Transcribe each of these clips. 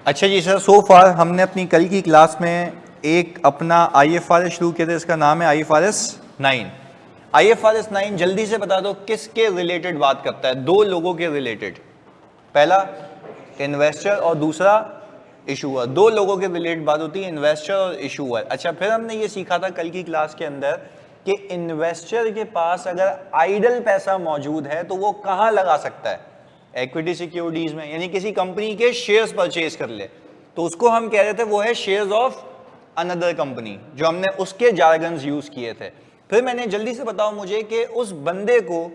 अच्छा जी सर, सो फार हमने अपनी कल की क्लास में एक अपना IFRS शुरू किया था, इसका नाम है IFRS 9। IFRS 9 जल्दी से बता दो किसके रिलेटेड बात करता है? दो लोगों के रिलेटेड, पहला इन्वेस्टर और दूसरा इशूअर। दो लोगों के रिलेटेड बात होती है, इन्वेस्टर और इशूअर। अच्छा, फिर हमने ये सीखा था कल की क्लास के अंदर कि इन्वेस्टर के पास अगर आइडल पैसा मौजूद है तो वो कहाँ लगा सकता है? इक्विटी सिक्योरिटीज में, यानी किसी कंपनी के शेयर्स परचेज कर ले तो उसको हम कह रहे थे वो है शेयर्स ऑफ अनदर कंपनी, जो हमने उसके जार्गन्स यूज किए थे। फिर मैंने जल्दी से बताओ मुझे कि उस बंदे को,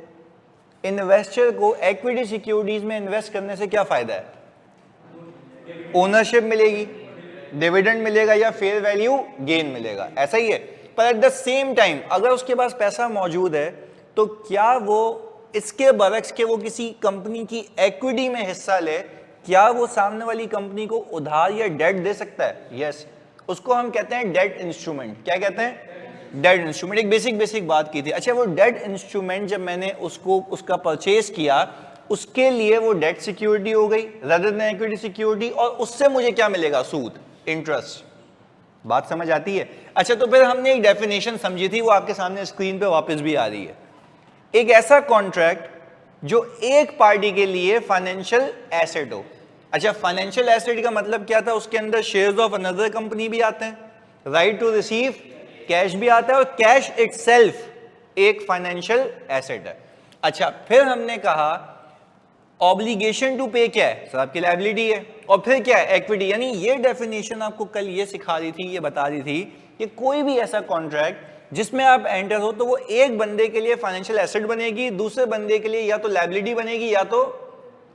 इन्वेस्टर को, इक्विटी सिक्योरिटीज में इन्वेस्ट करने से क्या फायदा है? ओनरशिप मिलेगी, डिविडेंड मिलेगा या फेयर वैल्यू गेन मिलेगा, ऐसा ही है। पर एट द सेम टाइम अगर उसके पास पैसा मौजूद है तो क्या वो इसके बरक्स के वो किसी कंपनी की इक्विटी में हिस्सा ले, क्या वो सामने वाली कंपनी को उधार या डेट दे सकता है? यस, उसको हम कहते हैं डेट इंस्ट्रूमेंट। क्या कहते हैं? Debt instrument. एक बेसिक बात की थी। अच्छा, वो डेट इंस्ट्रूमेंट जब मैंने उसका परचेज किया, उसके लिए वो डेट सिक्योरिटी हो गई रदर देन इक्विटी सिक्योरिटी, और उससे मुझे क्या मिलेगा? सूद, इंटरेस्ट। बात समझ आती है? अच्छा, तो फिर हमने एक डेफिनेशन समझी थी, वो आपके सामने स्क्रीन पे वापस भी आ रही है। एक ऐसा कॉन्ट्रैक्ट जो एक पार्टी के लिए फाइनेंशियल एसेट हो। अच्छा, फाइनेंशियल एसेट का मतलब क्या था? उसके अंदर शेयर्स ऑफ अनदर कंपनी भी आते हैं, राइट टू रिसीव कैश भी आता है, और कैश इटसेल्फ एक फाइनेंशियल एसेट है। अच्छा, फिर हमने कहा ऑब्लिगेशन टू पे क्या है? सर आपकी लायबिलिटी है। और फिर क्या है? इक्विटी। यानी ये डेफिनेशन आपको कल ये सिखा रही थी, ये बता रही थी कि कोई भी ऐसा कॉन्ट्रैक्ट जिसमें आप एंटर हो तो वो एक बंदे के लिए फाइनेंशियल एसेट बनेगी, दूसरे बंदे के लिए या तो लायबिलिटी बनेगी या तो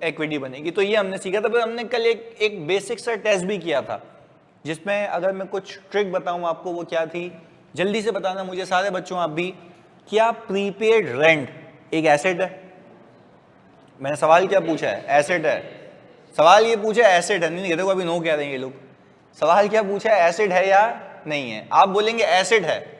इक्विटी बनेगी। तो ये हमने सीखा था। फिर हमने कल एक बेसिक सा टेस्ट भी किया था, जिसमें अगर मैं कुछ ट्रिक बताऊं आपको, वो क्या थी? जल्दी से बताना मुझे सारे बच्चों, आप भी। क्या प्रीपेड रेंट एक एसेट है? मैंने सवाल क्या पूछा है? एसेट है। सवाल ये पूछा है एसेट है, नहीं देखो अभी नो कह रहे हैं ये लोग। सवाल क्या पूछा है? एसेट है या नहीं है? आप बोलेंगे एसेट है।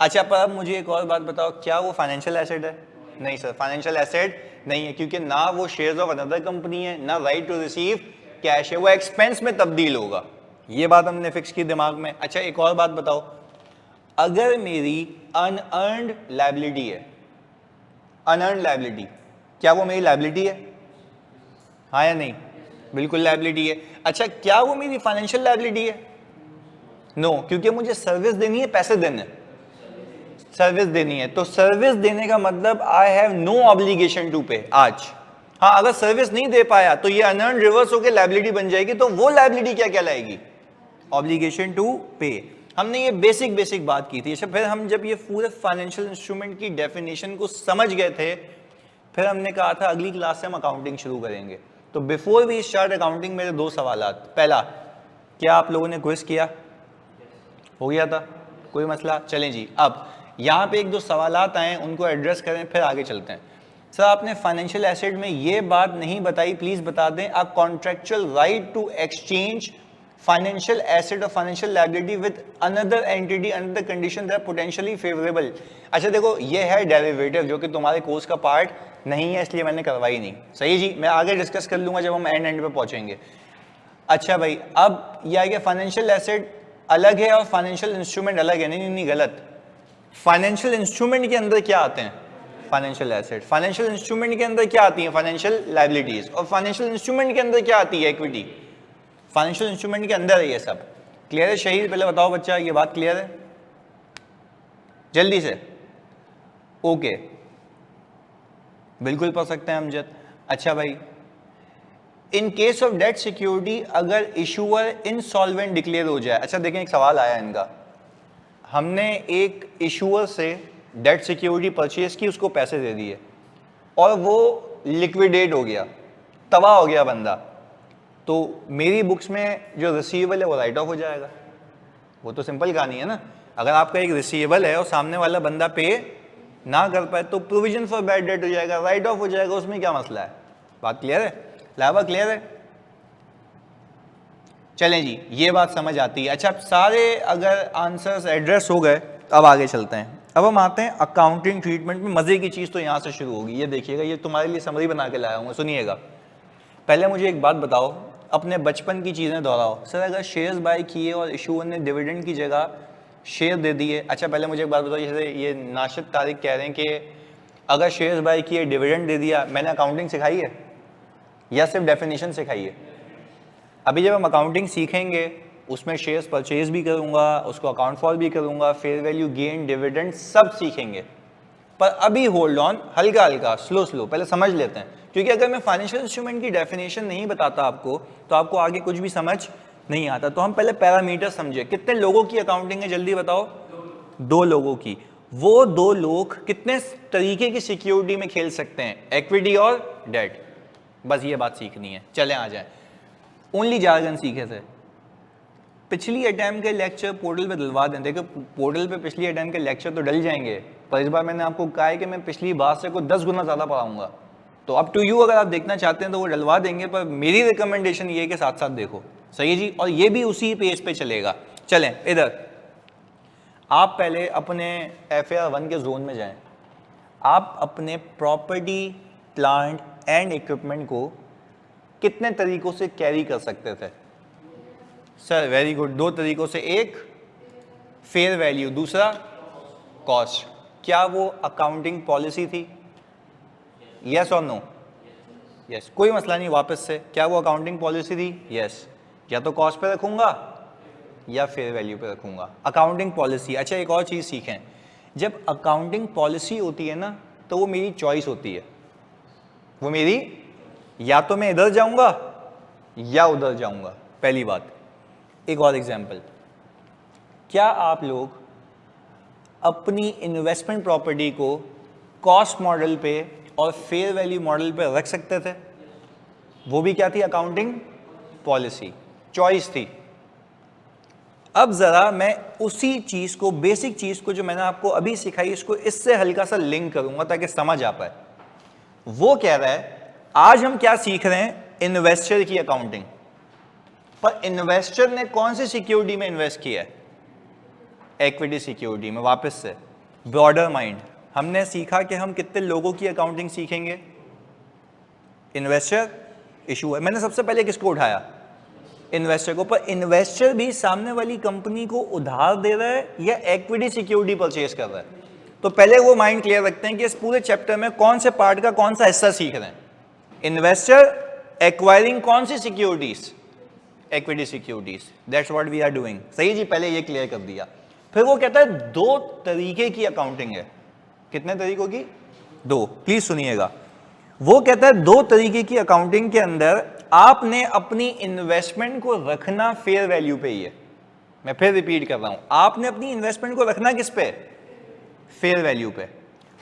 अच्छा, पर अब मुझे एक और बात बताओ, क्या वो फाइनेंशियल एसेट है? नहीं सर, फाइनेंशियल एसेट नहीं है, क्योंकि ना वो शेयर्स ऑफ अनदर कंपनी है, ना राइट टू रिसीव कैश है, वो एक्सपेंस में तब्दील होगा। ये बात हमने फिक्स की दिमाग में। अच्छा, एक और बात बताओ, अगर मेरी अनअर्न्ड लायबिलिटी है, अनअर्न्ड लायबिलिटी, क्या वो मेरी लायबिलिटी है? हाँ या नहीं? बिल्कुल लायबिलिटी है। अच्छा, क्या वो मेरी फाइनेंशियल लायबिलिटी है? नो, क्योंकि मुझे सर्विस देनी है, पैसे देने हैं। सर्विस देनी है, तो सर्विस देने का मतलब I have no obligation to pay आज। हाँ, अगर सर्विस नहीं दे पाया तो ये अनअर्न्ड रिवर्स होकर लायबिलिटी बन जाएगी, तो वो लायबिलिटी क्या कहलाएगी? ऑब्लिगेशन टू पे। हमने ये बेसिक बात की थी। अच्छा, फिर हम जब ये पूरे फाइनेंशियल इंस्ट्रूमेंट की डेफिनेशन को समझ गए थे, फिर हमने कहा था अगली क्लास से हम अकाउंटिंग शुरू करेंगे। तो बिफोर वी स्टार्ट अकाउंटिंग मेरे दो सवालात। पहला, क्या आप लोगों ने क्विज किया? हो गया था? कोई मसला? चलें जी, अब यहाँ पे एक दो सवालात आए, उनको एड्रेस करें, फिर आगे चलते हैं। सर आपने फाइनेंशियल एसेट में ये बात नहीं बताई, प्लीज बता दें। A contractual right to exchange financial asset और financial liability with another entity under the condition that potentially favourable. अच्छा देखो, ये है डेरिवेटिव, जो कि तुम्हारे कोर्स का पार्ट नहीं है, इसलिए मैंने करवाई नहीं। सही जी, मैं आगे डिस्कस कर लूंगा जब हम एंड पे पहुंचेंगे। अच्छा भाई, अब यह है कि फाइनेंशियल एसेट अलग है और फाइनेंशियल इंस्ट्रूमेंट अलग है। नहीं, गलत। फाइनेंशियल इंस्ट्रूमेंट के अंदर क्या आते हैं? Financial asset. फाइनेंशियल इंस्ट्रूमेंट के अंदर क्या आती है? Financial liabilities. और फाइनेंशियल इंस्ट्रूमेंट के अंदर क्या आती है? इक्विटी। फाइनेंशियल इंस्ट्रूमेंट के अंदर है ये सब। क्लियर है शहीद? पहले बताओ बच्चा, ये बात क्लियर है? जल्दी से। ओके, बिल्कुल पढ़ सकते हैं अमजद। अच्छा भाई, in case of debt security अगर इशूअर इनसॉल्वेंट डिक्लेयर हो जाए। अच्छा देखें, एक सवाल आया इनका। हमने एक इशूअर से डेट सिक्योरिटी परचेज की, उसको पैसे दे दिए और वो लिक्विडेट हो गया, तबाह हो गया बंदा, तो मेरी बुक्स में जो रिसीवेबल है वो राइट ऑफ हो जाएगा। वो तो सिंपल कहानी है ना। अगर आपका एक रिसीवेबल है और सामने वाला बंदा पे ना कर पाए तो प्रोविजन फॉर बैड डेट हो जाएगा, राइट ऑफ हो जाएगा। उसमें क्या मसला है? बात क्लियर है? लावा क्लियर है? चलें जी, ये बात समझ आती है। अच्छा, सारे अगर आंसर्स एड्रेस हो गए, अब आगे चलते हैं। अब हम आते हैं अकाउंटिंग ट्रीटमेंट में। मजे की चीज तो यहां से शुरू होगी। ये देखिएगा, ये तुम्हारे लिए समरी बना के लाया हूँ, सुनिएगा। पहले मुझे एक बात बताओ, अपने बचपन की चीज़ें दोहराओ। सर अगर शेयर्स बाय किए और इशूअर ने डिविडेंड की जगह शेयर दे दिए, अच्छा पहले मुझे एक बात बताओ, जैसे ये नाशिद तारिक कह रहे हैं कि अगर शेयर्स बाय किए डिविडेंड दे दिया, मैंने अकाउंटिंग सिखाई है या सिर्फ डेफिनेशन सिखाई है? अभी जब हम अकाउंटिंग सीखेंगे उसमें शेयर्स परचेज भी करूंगा, उसको अकाउंट फॉर भी करूंगा, फेयर वैल्यू गेन डिविडेंड सब सीखेंगे। पर अभी होल्ड ऑन, हल्का हल्का स्लो स्लो पहले समझ लेते हैं, क्योंकि अगर मैं फाइनेंशियल इंस्ट्रूमेंट की डेफिनेशन नहीं बताता आपको तो आपको आगे कुछ भी समझ नहीं आता। तो हम पहले पैरामीटर समझे। कितने लोगों की अकाउंटिंग है जल्दी बताओ? 2 लोगों की। वो 2 लोग कितने तरीके की सिक्योरिटी में खेल सकते हैं? इक्विटी और डेट। बस ये बात सीखनी है। चले आ जाए, ओनली जार्गन सीखे थे। पिछली अटैम्प्ट के लेक्चर पोर्टल पे डलवा दें। देखो पोर्टल पे पिछली अटैम्प्ट के लेक्चर तो डल जाएंगे, पर इस बार मैंने आपको कहा है कि मैं पिछली बार से कोई 10 गुना ज़्यादा पढ़ाऊंगा। तो अप टू यू, अगर आप देखना चाहते हैं तो वो डलवा देंगे, पर मेरी रिकमेंडेशन ये है कि साथ साथ देखो। सही है जी? और ये भी उसी पेज पे चलेगा। चलें इधर, आप पहले अपने FAR 1 के जोन में जाएं। आप अपने प्रॉपर्टी, प्लांट एंड इक्विपमेंट को कितने तरीकों से कैरी कर सकते थे? सर वेरी गुड, 2 तरीकों से। एक फेयर वैल्यू, दूसरा कॉस्ट। क्या वो अकाउंटिंग पॉलिसी थी? यस और नो? यस, कोई मसला नहीं। वापस से, क्या वो अकाउंटिंग पॉलिसी थी? यस। या तो कॉस्ट पे रखूंगा या फेयर वैल्यू पे रखूंगा। Accounting policy. अच्छा एक और चीज़ सीखें, जब अकाउंटिंग पॉलिसी होती है ना तो वो मेरी चॉइस होती है। वो मेरी, या तो मैं इधर जाऊंगा या उधर जाऊंगा, पहली बात। एक और एग्जांपल, क्या आप लोग अपनी इन्वेस्टमेंट प्रॉपर्टी को कॉस्ट मॉडल पे और फेयर वैल्यू मॉडल पे रख सकते थे? वो भी क्या थी? अकाउंटिंग पॉलिसी, चॉइस थी। अब जरा मैं उसी चीज को, बेसिक चीज को जो मैंने आपको अभी सिखाई, इसको इससे हल्का सा लिंक करूंगा ताकि समझ आ पाए। वो कह रहा है आज हम क्या सीख रहे हैं? इन्वेस्टर की अकाउंटिंग। पर इन्वेस्टर ने कौन सी सिक्योरिटी में इन्वेस्ट किया है? इक्विटी सिक्योरिटी में। वापस से ब्रॉडर माइंड, हमने सीखा कि हम कितने लोगों की अकाउंटिंग सीखेंगे? इन्वेस्टर, इशू है। मैंने सबसे पहले किसको उठाया? इन्वेस्टर को। पर इन्वेस्टर भी सामने वाली कंपनी को उधार दे रहा है या इक्विटी सिक्योरिटी परचेज कर रहा है? तो पहले वो माइंड क्लियर रखते हैं कि इस पूरे चैप्टर में कौन से पार्ट का कौन सा हिस्सा सीख रहे हैं। इन्वेस्टर एक्वायरिंग कौन सी securities? Equity securities. That's what we are doing. सही जी, पहले ये क्लियर कर दिया। फिर वो कहता है 2 तरीके की अकाउंटिंग है। कितने तरीकों की? 2। प्लीज सुनिएगा। वो कहता है 2 तरीके की अकाउंटिंग के अंदर आपने अपनी इन्वेस्टमेंट को रखना फेयर वैल्यू पे ही है। मैं फिर रिपीट कर रहा हूं, आपने अपनी इन्वेस्टमेंट को रखना किस पे? फेयर वैल्यू पे।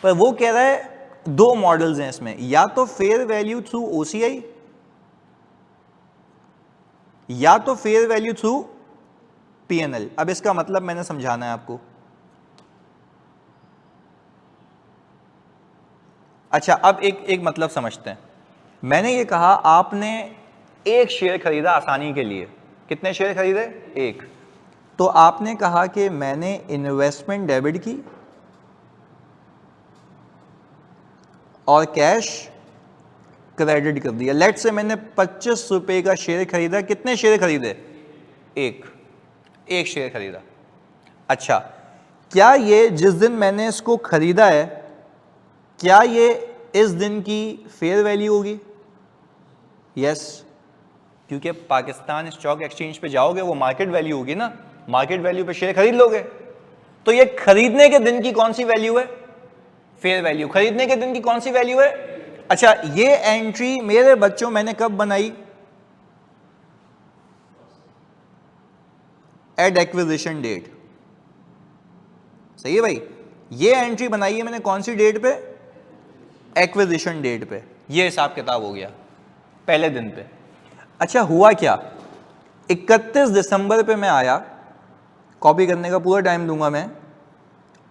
पर वो कह रहा है 2 मॉडल्स हैं इसमें, या तो फेयर वैल्यू थ्रू OCI या तो फेयर वैल्यू थ्रू P&L। अब इसका मतलब मैंने समझाना है आपको। अच्छा अब एक मतलब समझते हैं। मैंने ये कहा आपने एक शेयर खरीदा आसानी के लिए। कितने शेयर खरीदे? 1। तो आपने कहा कि मैंने इन्वेस्टमेंट डेबिट की और कैश क्रेडिट कर दिया। लेट से मैंने 25 रुपए का शेयर खरीदा। कितने शेयर खरीदे? 1 शेयर खरीदा। अच्छा, क्या ये जिस दिन मैंने इसको खरीदा है, क्या ये इस दिन की फेयर वैल्यू होगी? यस, क्योंकि पाकिस्तान स्टॉक एक्सचेंज पे जाओगे वो मार्केट वैल्यू होगी ना, मार्केट वैल्यू पे शेयर खरीद लोगे। तो ये खरीदने के दिन की कौन सी वैल्यू है? Fair value. खरीदने के दिन की कौन सी वैल्यू है? अच्छा, ये एंट्री मेरे बच्चों मैंने कब बनाई? At acquisition date. सही है भाई, ये एंट्री बनाई है मैंने कौन सी डेट पे? एक्विजिशन डेट पे। ये हिसाब किताब हो गया पहले दिन पे। अच्छा हुआ क्या, 31 दिसंबर पे मैं आया, कॉपी करने का पूरा टाइम दूंगा मैं।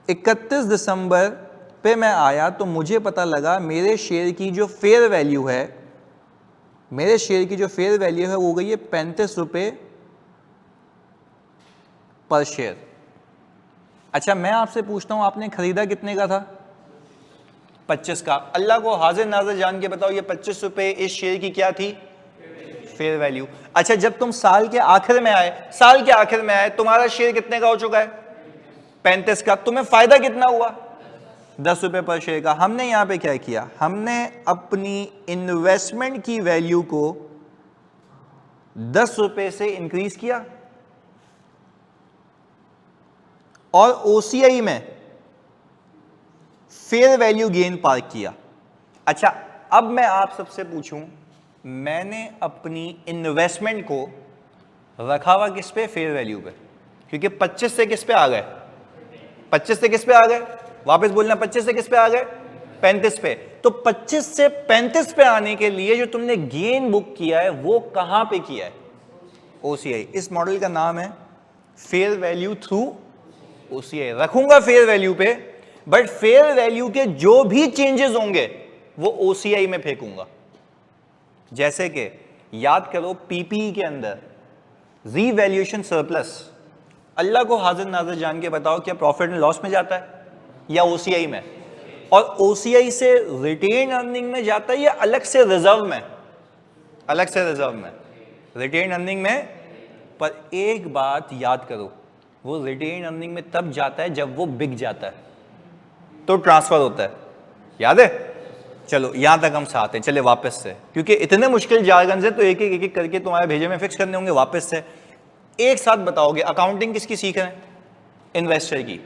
31 दिसंबर पे मैं आया तो मुझे पता लगा मेरे शेयर की जो फेयर वैल्यू है, मेरे शेयर की जो फेयर वैल्यू है वो गई है 35 रुपये पर शेयर। अच्छा मैं आपसे पूछता हूं आपने खरीदा कितने का था? 25 का। अल्लाह को हाजिर नाजिर जान के बताओ ये 25 रुपये इस शेयर की क्या थी? Fair value. अच्छा, जब तुम साल के आखिर में आए, तुम्हारा शेयर कितने का हो चुका है? 35 का। तुम्हें फायदा कितना हुआ? 10 रुपए पर शेयर का। हमने यहां पे क्या किया? हमने अपनी इन्वेस्टमेंट की वैल्यू को 10 रुपए से इंक्रीज किया और ओसीआई में फेयर वैल्यू गेन पार्क किया। अच्छा, अब मैं आप सबसे पूछूं, मैंने अपनी इन्वेस्टमेंट को रखा हुआ किस पे? फेयर वैल्यू पे। क्योंकि 25 से किस पे आ गए? 25 से किस पे आ गए? वापस बोलना, 25 से किस पे आ गए? 35 पे। तो 25 से 35 पे आने के लिए जो तुमने गेन बुक किया है वो कहां पे किया है? ओसीआई। इस मॉडल का नाम है फेयर वैल्यू थ्रू ओसीआई। रखूंगा फेयर वैल्यू पे, बट फेयर वैल्यू के जो भी चेंजेस होंगे वो ओसीआई में फेंकूंगा। जैसे कि याद करो, पीपीई के अंदर रीवैल्यूएशन सरप्लस, अल्लाह को हाजिर नाजिर जान के बताओ, क्या प्रॉफिट एंड लॉस में जाता है या ओसीआई में? और ओसीआई से रिटेन अर्निंग में जाता है या अलग से रिजर्व में? अलग से रिजर्व में। रिटेन अर्निंग में। पर एक बात याद करो, वो रिटेन अर्निंग में तब जाता है जब वो बिक जाता है, तो ट्रांसफर होता है। याद है? चलो यहां तक हम साथ हैं। चले वापस से, क्योंकि इतने मुश्किल जार्गन से तो एक एक करके तुम्हारे भेजे में फिक्स करने होंगे। वापस से एक साथ बताओगे, अकाउंटिंग किसकी सीख रहे हैं? इन्वेस्टर की।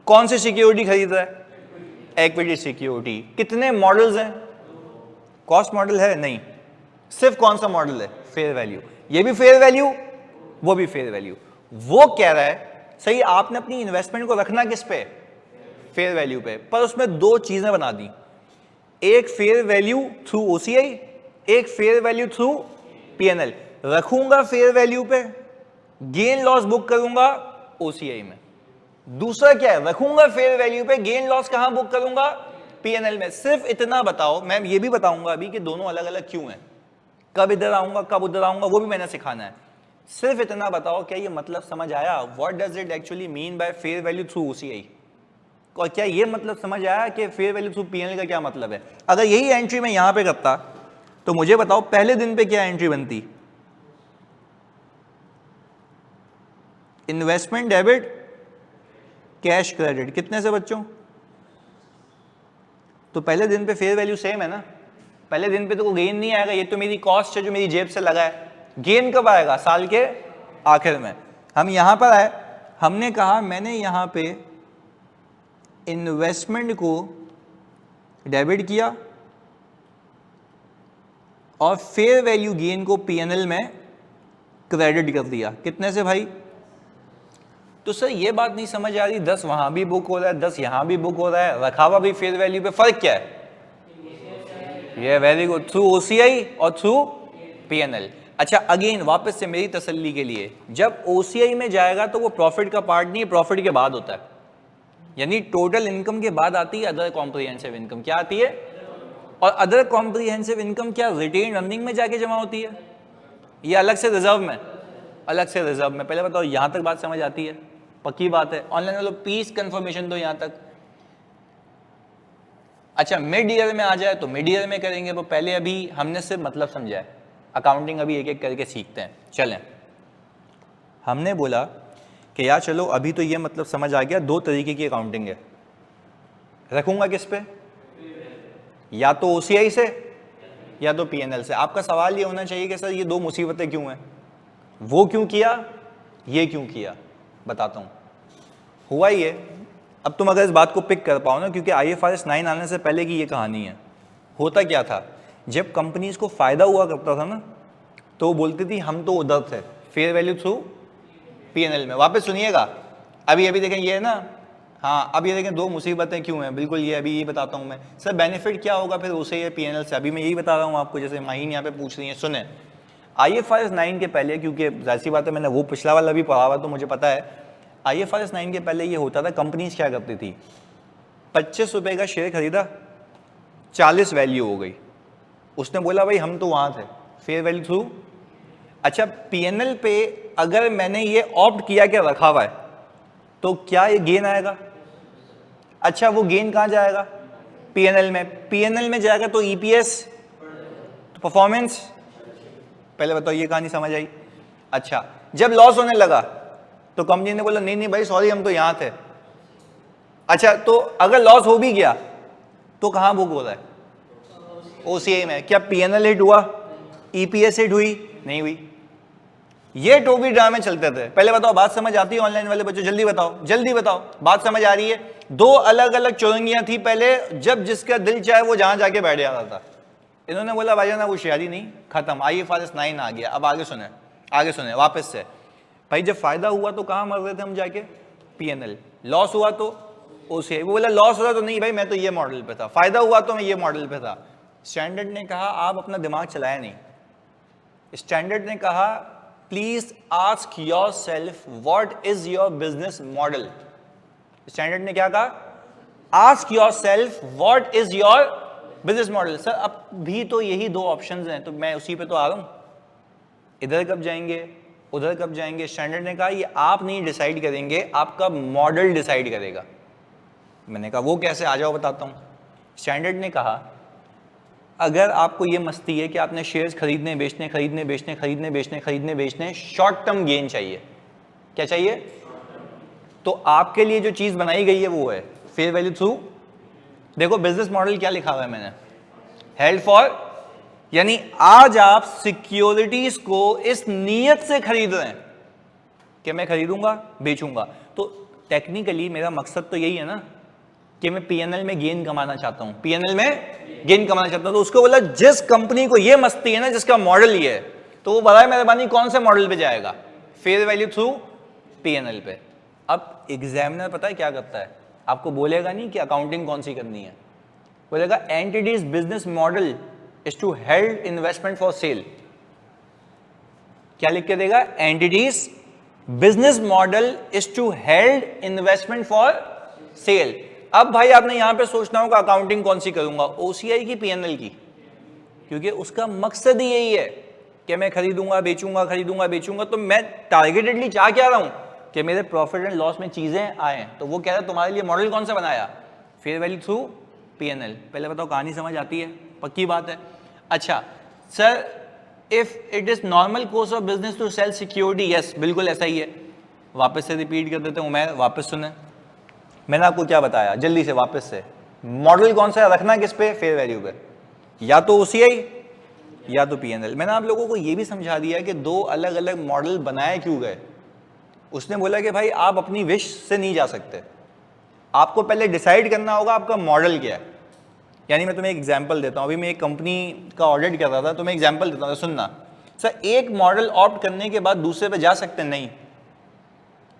कौन सी सिक्योरिटी खरीद रहा है? Equity security. कितने मॉडल्स हैं? कॉस्ट मॉडल है नहीं, सिर्फ कौन सा मॉडल है? Fair value. ये भी फेयर वैल्यू, वो भी फेयर वैल्यू। वो कह रहा है सही, आपने अपनी इन्वेस्टमेंट को रखना किस पे? फेयर वैल्यू पे। पर उसमें दो चीजें बना दी, एक फेयर वैल्यू थ्रू ओसीआई, एक फेयर वैल्यू थ्रू पीएनएल। रखूंगा फेयर वैल्यू पे, गेन लॉस बुक करूंगा ओसीआई में। दूसरा क्या है? रखूंगा फेयर वैल्यू पे, गेन लॉस कहां बुक करूंगा? पीएनएल में। सिर्फ इतना बताओ, मैं ये भी बताऊंगा अभी कि दोनों अलग अलग क्यों हैं, कब इधर आऊंगा कब उधर आऊंगा, वो भी मैंने सिखाना है। सिर्फ इतना बताओ, क्या ये मतलब समझ आया? What does it actually mean by fair value through OCI? और क्या ये मतलब समझ आया कि फेयर वैल्यू थ्रू पीएनएल का क्या मतलब है? अगर यही एंट्री मैं यहां पे करता तो मुझे बताओ पहले दिन पे क्या एंट्री बनती? Investment debit, cash credit. कितने से बच्चों? तो पहले दिन पे फेयर वैल्यू सेम है ना? पहले दिन पे तो कोई गेन नहीं आएगा, ये तो मेरी कॉस्ट है जो मेरी जेब से लगा है। गेन कब आएगा? साल के आखिर में। हम यहां पर आए, हमने कहा मैंने यहां पे इन्वेस्टमेंट को डेबिट किया और फेयर वैल्यू गेन को पीएनएल में क्रेडिट कर दिया। कितने से भाई? तो सर ये बात नहीं समझ आ रही, 10 वहां भी बुक हो रहा है, 10 यहां भी बुक हो रहा है, रखा हुआ भी फेयर वैल्यू पे, फर्क क्या है? ये वेरी गुड, थ्रू ओसीआई और थ्रू पीएनएल। अच्छा, अगेन वापस से मेरी तसल्ली के लिए, जब ओसीआई में जाएगा तो वो प्रॉफिट का पार्ट नहीं है, प्रॉफिट के बाद होता है। यानी टोटल इनकम के बाद आती है अदर कॉम्प्रिहेंसिव इनकम। क्या आती है? और अदर कॉम्प्रिहेंसिव इनकम क्या रिटेन अर्निंग में जाके जमा होती है? ये अलग से रिजर्व में? अलग से रिजर्व में। पहले बताओ यहां तक बात समझ आती है? पक्की बात है? ऑनलाइन वालों प्लीज कंफर्मेशन दो यहां तक। अच्छा, मिड ईयर में आ जाए तो मिड ईयर में करेंगे, वो पहले अभी हमने सिर्फ मतलब समझा है, अकाउंटिंग अभी एक एक करके सीखते हैं। चलें, हमने बोला कि यार चलो अभी तो ये मतलब समझ आ गया, दो तरीके की अकाउंटिंग है। रखूंगा किस पे? या तो ओसीआई से या तो पीएनएल से। आपका सवाल ये होना चाहिए कि सर ये दो मुसीबतें क्यों हैं, वो क्यों किया, ये क्यों किया? बताता हूं। हुआ ये, अब तुम अगर इस बात को पिक कर पाओ ना, क्योंकि आईएफआरएस 9 आने से पहले की ये कहानी है। होता क्या था, जब कंपनीज को फायदा हुआ करता था ना, तो वो बोलती थी हम तो उधर थे, फेयर वैल्यू थ्रू पीएनएल में। वापस सुनिएगा, अभी अभी देखें ये है ना, हाँ अब ये देखें दो मुसीबतें क्यों हैं, बिल्कुल ये अभी ये बताता हूँ मैं। सर बेनिफिट क्या होगा फिर उसे ये पीएनएल से? अभी मैं यही बता रहा हूँ आपको, जैसे माहीन यहाँ पे पूछ रही है। सुने, आईएफआरएस 9 के पहले, क्योंकि जाहिर सी बात है मैंने वो पिछला वाला भी पढ़ा हुआ तो मुझे पता है, आईएफआरएस 9 के पहले ये होता था, कंपनीज क्या करती थी, 25 रुपए का शेयर खरीदा, 40 वैल्यू हो गई, उसने बोला भाई हम तो वहां थे, फेयर वैल्यू थ्रू। अच्छा, पीएनएल पे अगर मैंने ये ऑप्ट किया कि रखा हुआ है, तो क्या ये गेन आएगा? अच्छा, वो गेन कहां जाएगा? पीएनएल में। पीएनएल में जाएगा तो ईपीएस, तो परफॉर्मेंस, पहले बताओ ये कहानी समझ आई? अच्छा, जब लॉस होने लगा तो कंपनी ने बोला नहीं नहीं भाई सॉरी हम तो यहां थे। अच्छा, तो अगर लॉस हो भी गया तो कहां बुक हो रहा है? ओसीआई में। क्या पीएनएल हिट हुआ? ईपीएस हिट हुई? नहीं हुई। ये टोपी ड्रामे चलते थे। पहले बताओ बात समझ आती है ऑनलाइन वाले बच्चों? जल्दी बताओ, जल्दी बताओ, बात समझ आ रही है? दो अलग अलग चौरंगियां थी पहले, जब जिसका दिल चाहे वो जहां जाके बैठ जाता था। इन्होंने बोला भाईजान वो होशियारी नहीं, खत्म, IFRS 9 आ गया। अब आगे सुने, आगे सुने वापस से। भाई जब फायदा हुआ तो कहां मर रहे थे हम जाके? पीएनएल। लॉस हुआ तो ओसीआई। वो बोला लॉस हुआ तो नहीं भाई मैं तो ये मॉडल पे था, फायदा हुआ तो मैं ये मॉडल पे था। स्टैंडर्ड ने कहा आप अपना दिमाग चलाया नहीं। स्टैंडर्ड ने कहा please ask your self what is your business model. Standard ने क्या कहा? Ask your self what is your business model. Sir अब भी तो यही दो ऑप्शंस हैं, तो मैं उसी पे तो आ रहा हूं, इधर कब जाएंगे उधर कब जाएंगे? स्टैंडर्ड ने कहा ये आप नहीं डिसाइड करेंगे, आपका मॉडल डिसाइड करेगा। मैंने कहा वो कैसे? आ जाओ बताता हूं। स्टैंडर्ड ने कहा अगर आपको ये मस्ती है कि आपने शेयर्स खरीदने बेचने खरीदने बेचने खरीदने बेचने खरीदने बेचने, शॉर्ट टर्म गेन चाहिए, क्या चाहिए? तो आपके लिए जो चीज बनाई गई है वो है फेयर वैल्यू थ्रू। देखो बिजनेस मॉडल क्या लिखा हुआ है मैंने, हेल्ड फॉर, यानी आज आप सिक्योरिटीज को इस नीयत से खरीद रहे हैं कि मैं खरीदूंगा बेचूंगा। तो टेक्निकली मेरा मकसद तो यही है ना कि मैं पीएनएल में गेन कमाना चाहता हूं, पीएनएल में गेन कमाना चाहता हूं। तो उसको बोला जिस कंपनी को ये मस्ती है ना, जिसका मॉडल ये है, तो वो बराए मेहरबानी कौन से मॉडल पे जाएगा? फेयर वैल्यू थ्रू पीएनएल पे। अब एग्जामिनर पता है क्या करता है? आपको बोलेगा नहीं कि अकाउंटिंग कौन सी करनी है, बोलेगा entity's business model is to held investment for sale. क्या लिख के देगा? Entity's business model is to held investment for sale. अब भाई आपने यहां पे सोचना होगा अकाउंटिंग कौन सी करूंगा, ओसीआई की पीएनएल की, क्योंकि उसका मकसद ही यही है कि मैं खरीदूंगा बेचूंगा खरीदूंगा बेचूंगा। तो मैं टारगेटेडली चाह क्या रहा हूं कि मेरे प्रॉफिट एंड लॉस में चीजें आए। तो वो कह रहा है तुम्हारे लिए मॉडल कौन सा बनाया? Fair value through PNL. पहले बताओ कहानी समझ आती है? पक्की बात है। अच्छा sir if it is normal course of business to sell security, yes बिल्कुल ऐसा ही है। वापस से रिपीट कर देते हूं मैं, वापस सुने। मैंने आपको क्या बताया जल्दी से वापस से, मॉडल कौन सा रखना किस पे? फेयर वैल्यू पे, या तो ओसीआई या तो पीएनएल। मैंने आप लोगों को यह भी समझा दिया कि दो अलग अलग मॉडल बनाए क्यों गए। उसने बोला कि भाई आप अपनी विश से नहीं जा सकते, आपको पहले डिसाइड करना होगा आपका मॉडल क्या है। यानी मैं तुम्हें एक एग्जांपल देता हूं, अभी मैं एक कंपनी का ऑडिट कर रहा था, तो मैं एग्जांपल देता हूं, सुनना। सर एक मॉडल ऑप्ट करने के बाद दूसरे पे जा सकते नहीं,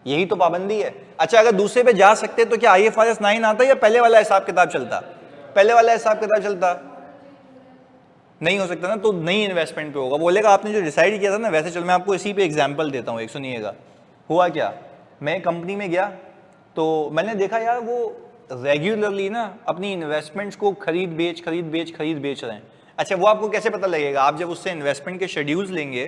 यही तो पाबंदी है। अच्छा अगर दूसरे पे जा सकते तो क्या IFRS 9 आता या पहले वाला हिसाब किताब चलता? पहले वाला हिसाब किताब चलता, नहीं हो सकता ना, तो नई इन्वेस्टमेंट पे होगा। बोलेगा आपने जो डिसाइड किया था ना वैसे चलो। मैं आपको इसी पे एग्जांपल देता हूँ एक, सुनिएगा। हुआ क्या, मैं कंपनी में गया तो मैंने देखा यार वो रेगुलरली ना अपनी इन्वेस्टमेंट्स को खरीद बेच रहे हैं। अच्छा वो आपको कैसे पता लगेगा? आप जब उससे इन्वेस्टमेंट के शेड्यूल्स लेंगे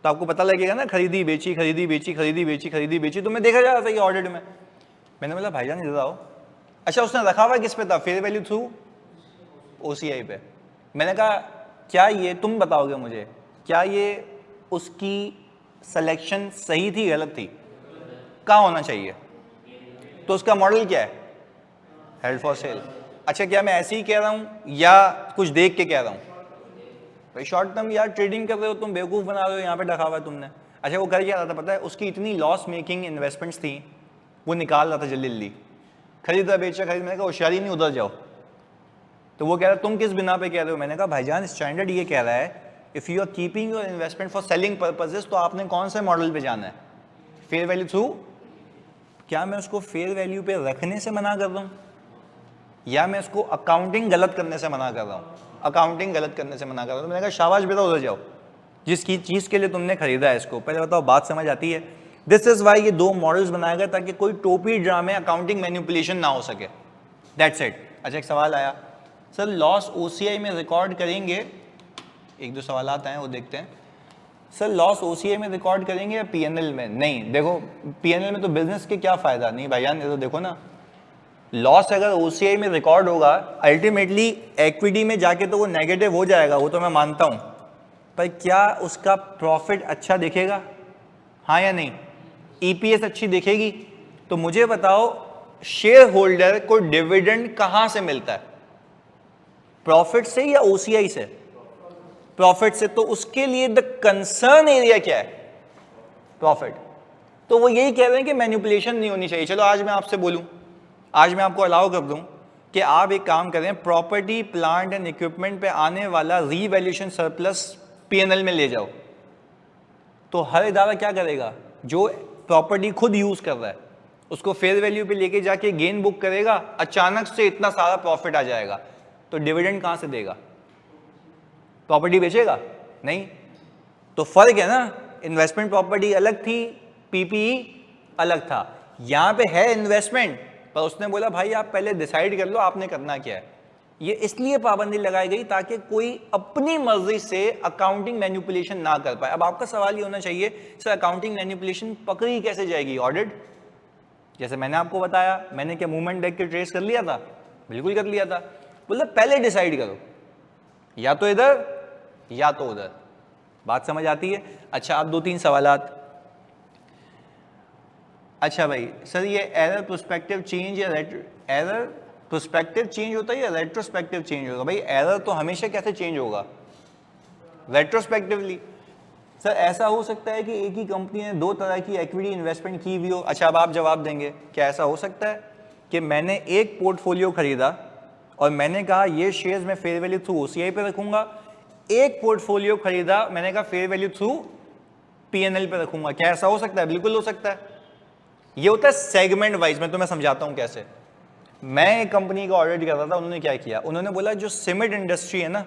तो आपको पता लगेगा ना, खरीदी बेची खरीदी बेची खरीदी बेची खरीदी बेची। तो मैं देखा जा रहा था ये ऑडिट में, मैंने बोला भाईजान इधर आओ। अच्छा उसने रखा हुआ किस पे था? फेयर वैल्यू थ्रू ओसीआई पे। मैंने कहा क्या ये तुम बताओगे मुझे, क्या ये उसकी सिलेक्शन सही थी गलत थी? कहाँ होना चाहिए? तो उसका मॉडल क्या है? Held for sale. अच्छा क्या मैं ऐसे ही कह रहा हूं या कुछ देख के कह रहा हूं? भाई शॉर्ट टर्म यार ट्रेडिंग कर रहे हो तुम, बेवकूफ बना रहे हो, यहाँ पे ढका हुआ है तुमने। अच्छा वो कर क्या रहा था पता है? उसकी इतनी लॉस मेकिंग इन्वेस्टमेंट्स थी, वो निकाल रहा था जल्दी जल्दी, खरीदा बेचा खरीद। मैंने कहा होशियारी नहीं, उधर जाओ। तो वो कह रहा तुम किस बिना पे कह रहे हो? मैंने कहा भाईजान स्टैंडर्ड ये कह रहा है if you are keeping your investment for selling purposes, तो आपने कौन से मॉडल पे जाना है? Fair value through. क्या मैं उसको फेयर वैल्यू पे रखने से मना कर रहा हूं या मैं उसको अकाउंटिंग गलत करने से मना कर रहा हूं? अकाउंटिंग गलत करने से मना कर रहा हूं। तो मैंने कहा शाबाश बेटा उधर जाओ, जिसकी चीज के लिए तुमने खरीदा है इसको। पहले बताओ बात समझ आती है? दिस इज वाई ये दो मॉडल्स बनाया गया ताकि कोई टोपी ड्रामे अकाउंटिंग मैनिपुलेशन ना हो सके, दैट्स इट। अच्छा एक सवाल आया, सर लॉस ओसीआई में रिकॉर्ड करेंगे? एक दो सवाल आते हैं वो देखते हैं। सर लॉस ओसीआई में रिकॉर्ड करेंगे या पीएनएल में? नहीं, देखो पीएनएल में तो बिजनेस के क्या फायदा? नहीं भाईजान ये तो देखो ना, लॉस अगर ओसीआई में रिकॉर्ड होगा अल्टीमेटली इक्विटी में जाके तो वो नेगेटिव हो जाएगा, वो तो मैं मानता हूं। पर क्या उसका प्रॉफिट अच्छा दिखेगा, हाँ या नहीं? ईपीएस अच्छी दिखेगी? तो मुझे बताओ शेयर होल्डर को डिविडेंड कहां से मिलता है, प्रॉफिट से या ओसीआई से? प्रॉफिट से। तो उसके लिए द कंसर्न एरिया क्या है? प्रॉफिट। तो वो यही कह रहे हैं कि मैनिपुलेशन नहीं होनी चाहिए। चलो आज मैं आपसे बोलूं, आज मैं आपको अलाउ कर दूं कि आप एक काम करें, प्रॉपर्टी प्लांट एंड इक्विपमेंट पे आने वाला रीवैल्यूएशन सरप्लस पीएनएल में ले जाओ, तो हर इदारा क्या करेगा? जो प्रॉपर्टी खुद यूज कर रहा है उसको फेयर वैल्यू पे लेके जाके गेन बुक करेगा, अचानक से इतना सारा प्रॉफिट आ जाएगा, तो डिविडेंड कहां से देगा? प्रॉपर्टी बेचेगा? नहीं। तो फर्क है ना, इन्वेस्टमेंट प्रॉपर्टी अलग थी, पीपीई अलग था। यहां पे है इन्वेस्टमेंट, पर उसने बोला भाई आप पहले डिसाइड कर लो आपने करना क्या है। ये इसलिए पाबंदी लगाई गई ताकि कोई अपनी मर्जी से अकाउंटिंग मैनिपुलेशन ना कर पाए। अब आपका सवाल ये होना चाहिए सर अकाउंटिंग मैनिपुलेशन पकड़ी कैसे जाएगी? ऑडिट। जैसे मैंने आपको बताया, मैंने क्या मूवमेंट देख के ट्रेस कर लिया था? बिल्कुल कर लिया था। बोला पहले डिसाइड करो, या तो इधर या तो उधर। बात समझ आती है? अच्छा अब 2-3 सवालात। अच्छा भाई सर ये एरर प्रोस्पेक्टिव चेंज या एरर प्रोस्पेक्टिव चेंज होता है या रेट्रोस्पेक्टिव चेंज होगा? भाई एरर तो हमेशा कैसे चेंज होगा? रेट्रोस्पेक्टिवली। सर ऐसा हो सकता है कि एक ही कंपनी ने 2 तरह की इक्विटी इन्वेस्टमेंट की हुई हो। अच्छा अब आप जवाब देंगे, क्या ऐसा हो सकता है कि मैंने एक पोर्टफोलियो खरीदा और मैंने कहा ये शेयर्स मैं फेयर वैल्यू थ्रू ओसीआई पे रखूंगा, एक पोर्टफोलियो खरीदा मैंने कहा फेयर वैल्यू थ्रू पीएनएल पे रखूंगा, क्या ऐसा हो सकता है? बिल्कुल हो सकता है। ये होता है सेगमेंट वाइज। मैं तुम्हें समझाता हूं कैसे। मैं एक कंपनी का ऑडिट कर रहा था, उन्होंने क्या किया, उन्होंने बोला जो सीमेंट इंडस्ट्री है ना,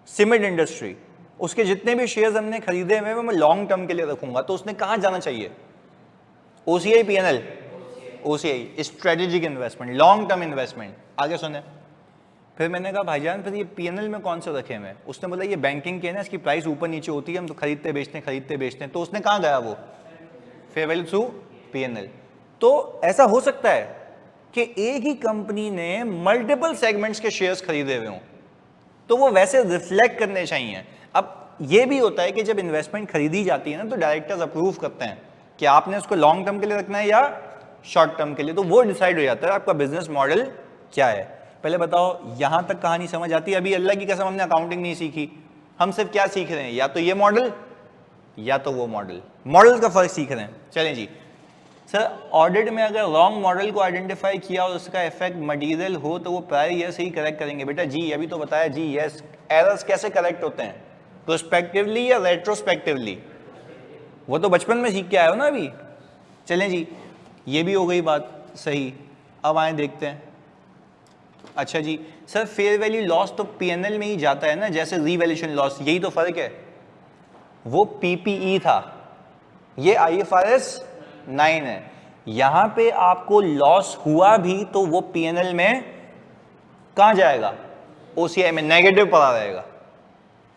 सीमेंट इंडस्ट्री, उसके जितने भी शेयर्स हमने खरीदे हुए मैं लॉन्ग टर्म के लिए रखूंगा। तो उसने कहां जाना चाहिए? OCI PNL? OCI strategic investment, long term investment. आगे सुने। फिर मैंने कहा भाईजान फिर ये पीएनएल में कौन से रखे हुए? उसने बोला ये बैंकिंग के ना, इसकी प्राइस ऊपर नीचे होती है, हम तो खरीदते बेचते हैं। तो उसने कहां गया? वो फेयर वैल्यू थ्रू पीएनएल। तो ऐसा हो सकता है कि एक ही कंपनी ने मल्टीपल सेगमेंट्स के शेयर्स खरीदे हुए हों, तो वो वैसे रिफ्लेक्ट करने चाहिए। अब ये भी होता है कि जब इन्वेस्टमेंट खरीदी जाती है ना, तो डायरेक्टर्स अप्रूव करते हैं कि आपने उसको लॉन्ग टर्म के लिए रखना है या शॉर्ट टर्म के लिए, तो वो डिसाइड हो जाता है आपका बिजनेस मॉडल क्या है। पहले बताओ यहां तक कहानी समझ आती है? अभी अल्लाह की कसम हमने अकाउंटिंग नहीं सीखी, हम सिर्फ क्या सीख रहे हैं, या तो ये मॉडल या तो वो मॉडल, मॉडल का फर्क सीख रहे हैं। चलें जी। सर ऑडिट में अगर रॉन्ग मॉडल को आइडेंटिफाई किया और उसका इफेक्ट मटेरियल हो तो वो प्रायर ईयर से ही करेक्ट करेंगे। बेटा जी अभी तो बताया जी, यस। एरर्स कैसे करेक्ट होते हैं, प्रोस्पेक्टिवली या रेट्रोस्पेक्टिवली? वो तो बचपन में सीख के आए हो ना अभी। चलें जी, ये भी हो गई बात सही। अब आए देखते हैं। अच्छा जी सर फेयर वैल्यू लॉस तो पीएनएल में ही जाता है ना, जैसे रीवैल्यूएशन लॉस, यही तो फर्क है। वो पीपीई था, ये आईएफआरएस 9 है। यहां पे आपको लॉस हुआ भी तो वो पीएनएल में कहां जाएगा? ओसीआई में नेगेटिव पड़ा रहेगा,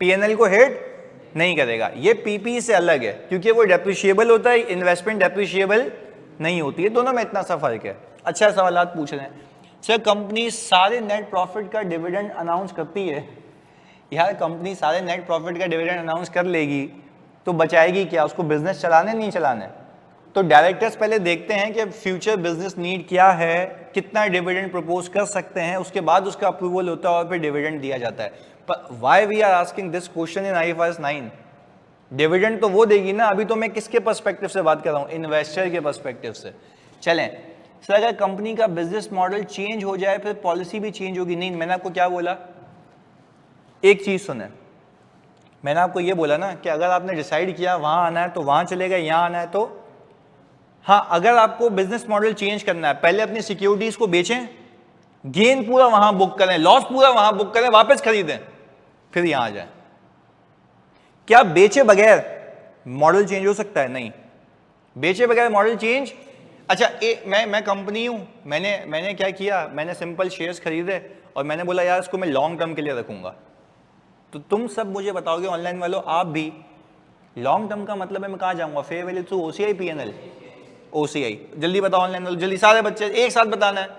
पीएनएल को हिट नहीं करेगा। ये पीपी से अलग है क्योंकि वो डेप्रिशिएबल होता है, इन्वेस्टमेंट डेप्रिशिएबल नहीं होती है। दोनों में इतना सा फर्क है। अच्छा सवाल पूछ रहे हैं सर कंपनी सारे नेट प्रॉफिट का डिविडेंड अनाउंस करती है। यार कंपनी सारे नेट प्रॉफिट का डिविडेंड अनाउंस कर लेगी तो बचाएगी क्या? उसको बिजनेस चलाने नहीं चलाने? तो डायरेक्टर्स पहले देखते हैं कि फ्यूचर बिजनेस नीड क्या है, कितना डिविडेंड प्रपोज कर सकते हैं, उसके बाद उसका अप्रूवल होता है और फिर डिविडेंड दिया जाता है। पर why we are asking this question in IFRS 9? Dividend तो वो देगी ना। अभी तो मैं किसके पर्सपेक्टिव से बात कर रहा हूं? इन्वेस्टर के पर्सपेक्टिव से। चलें सर अगर कंपनी का बिजनेस मॉडल चेंज हो जाए फिर पॉलिसी भी चेंज होगी? नहीं, मैंने आपको क्या बोला, एक चीज सुने, मैंने आपको ये बोला ना कि अगर आपने डिसाइड किया वहां आना है तो वहां चले गए, यहां आना है तो हाँ। अगर आपको बिजनेस मॉडल चेंज करना है, पहले अपनी सिक्योरिटीज को बेचें, गेन पूरा वहां बुक करें, लॉस पूरा वहां बुक करें, वापस खरीदें, फिर यहां आ जाए। क्या बेचे बगैर मॉडल चेंज हो सकता है? नहीं, बेचे बगैर मॉडल चेंज। अच्छा मैं कंपनी हूं, मैंने क्या किया, मैंने सिंपल शेयर्स खरीदे और मैंने बोला यार इसको मैं लॉन्ग टर्म के लिए रखूंगा। तो तुम सब मुझे बताओगे ऑनलाइन वालों, आप भी लॉन्ग टर्म का मतलब है मैं कहां जाऊंगा? Fair value through OCI PNL? OCI. जल्दी बताओ ऑनलाइन वालों, जल्दी, सारे बच्चे एक साथ बताना है।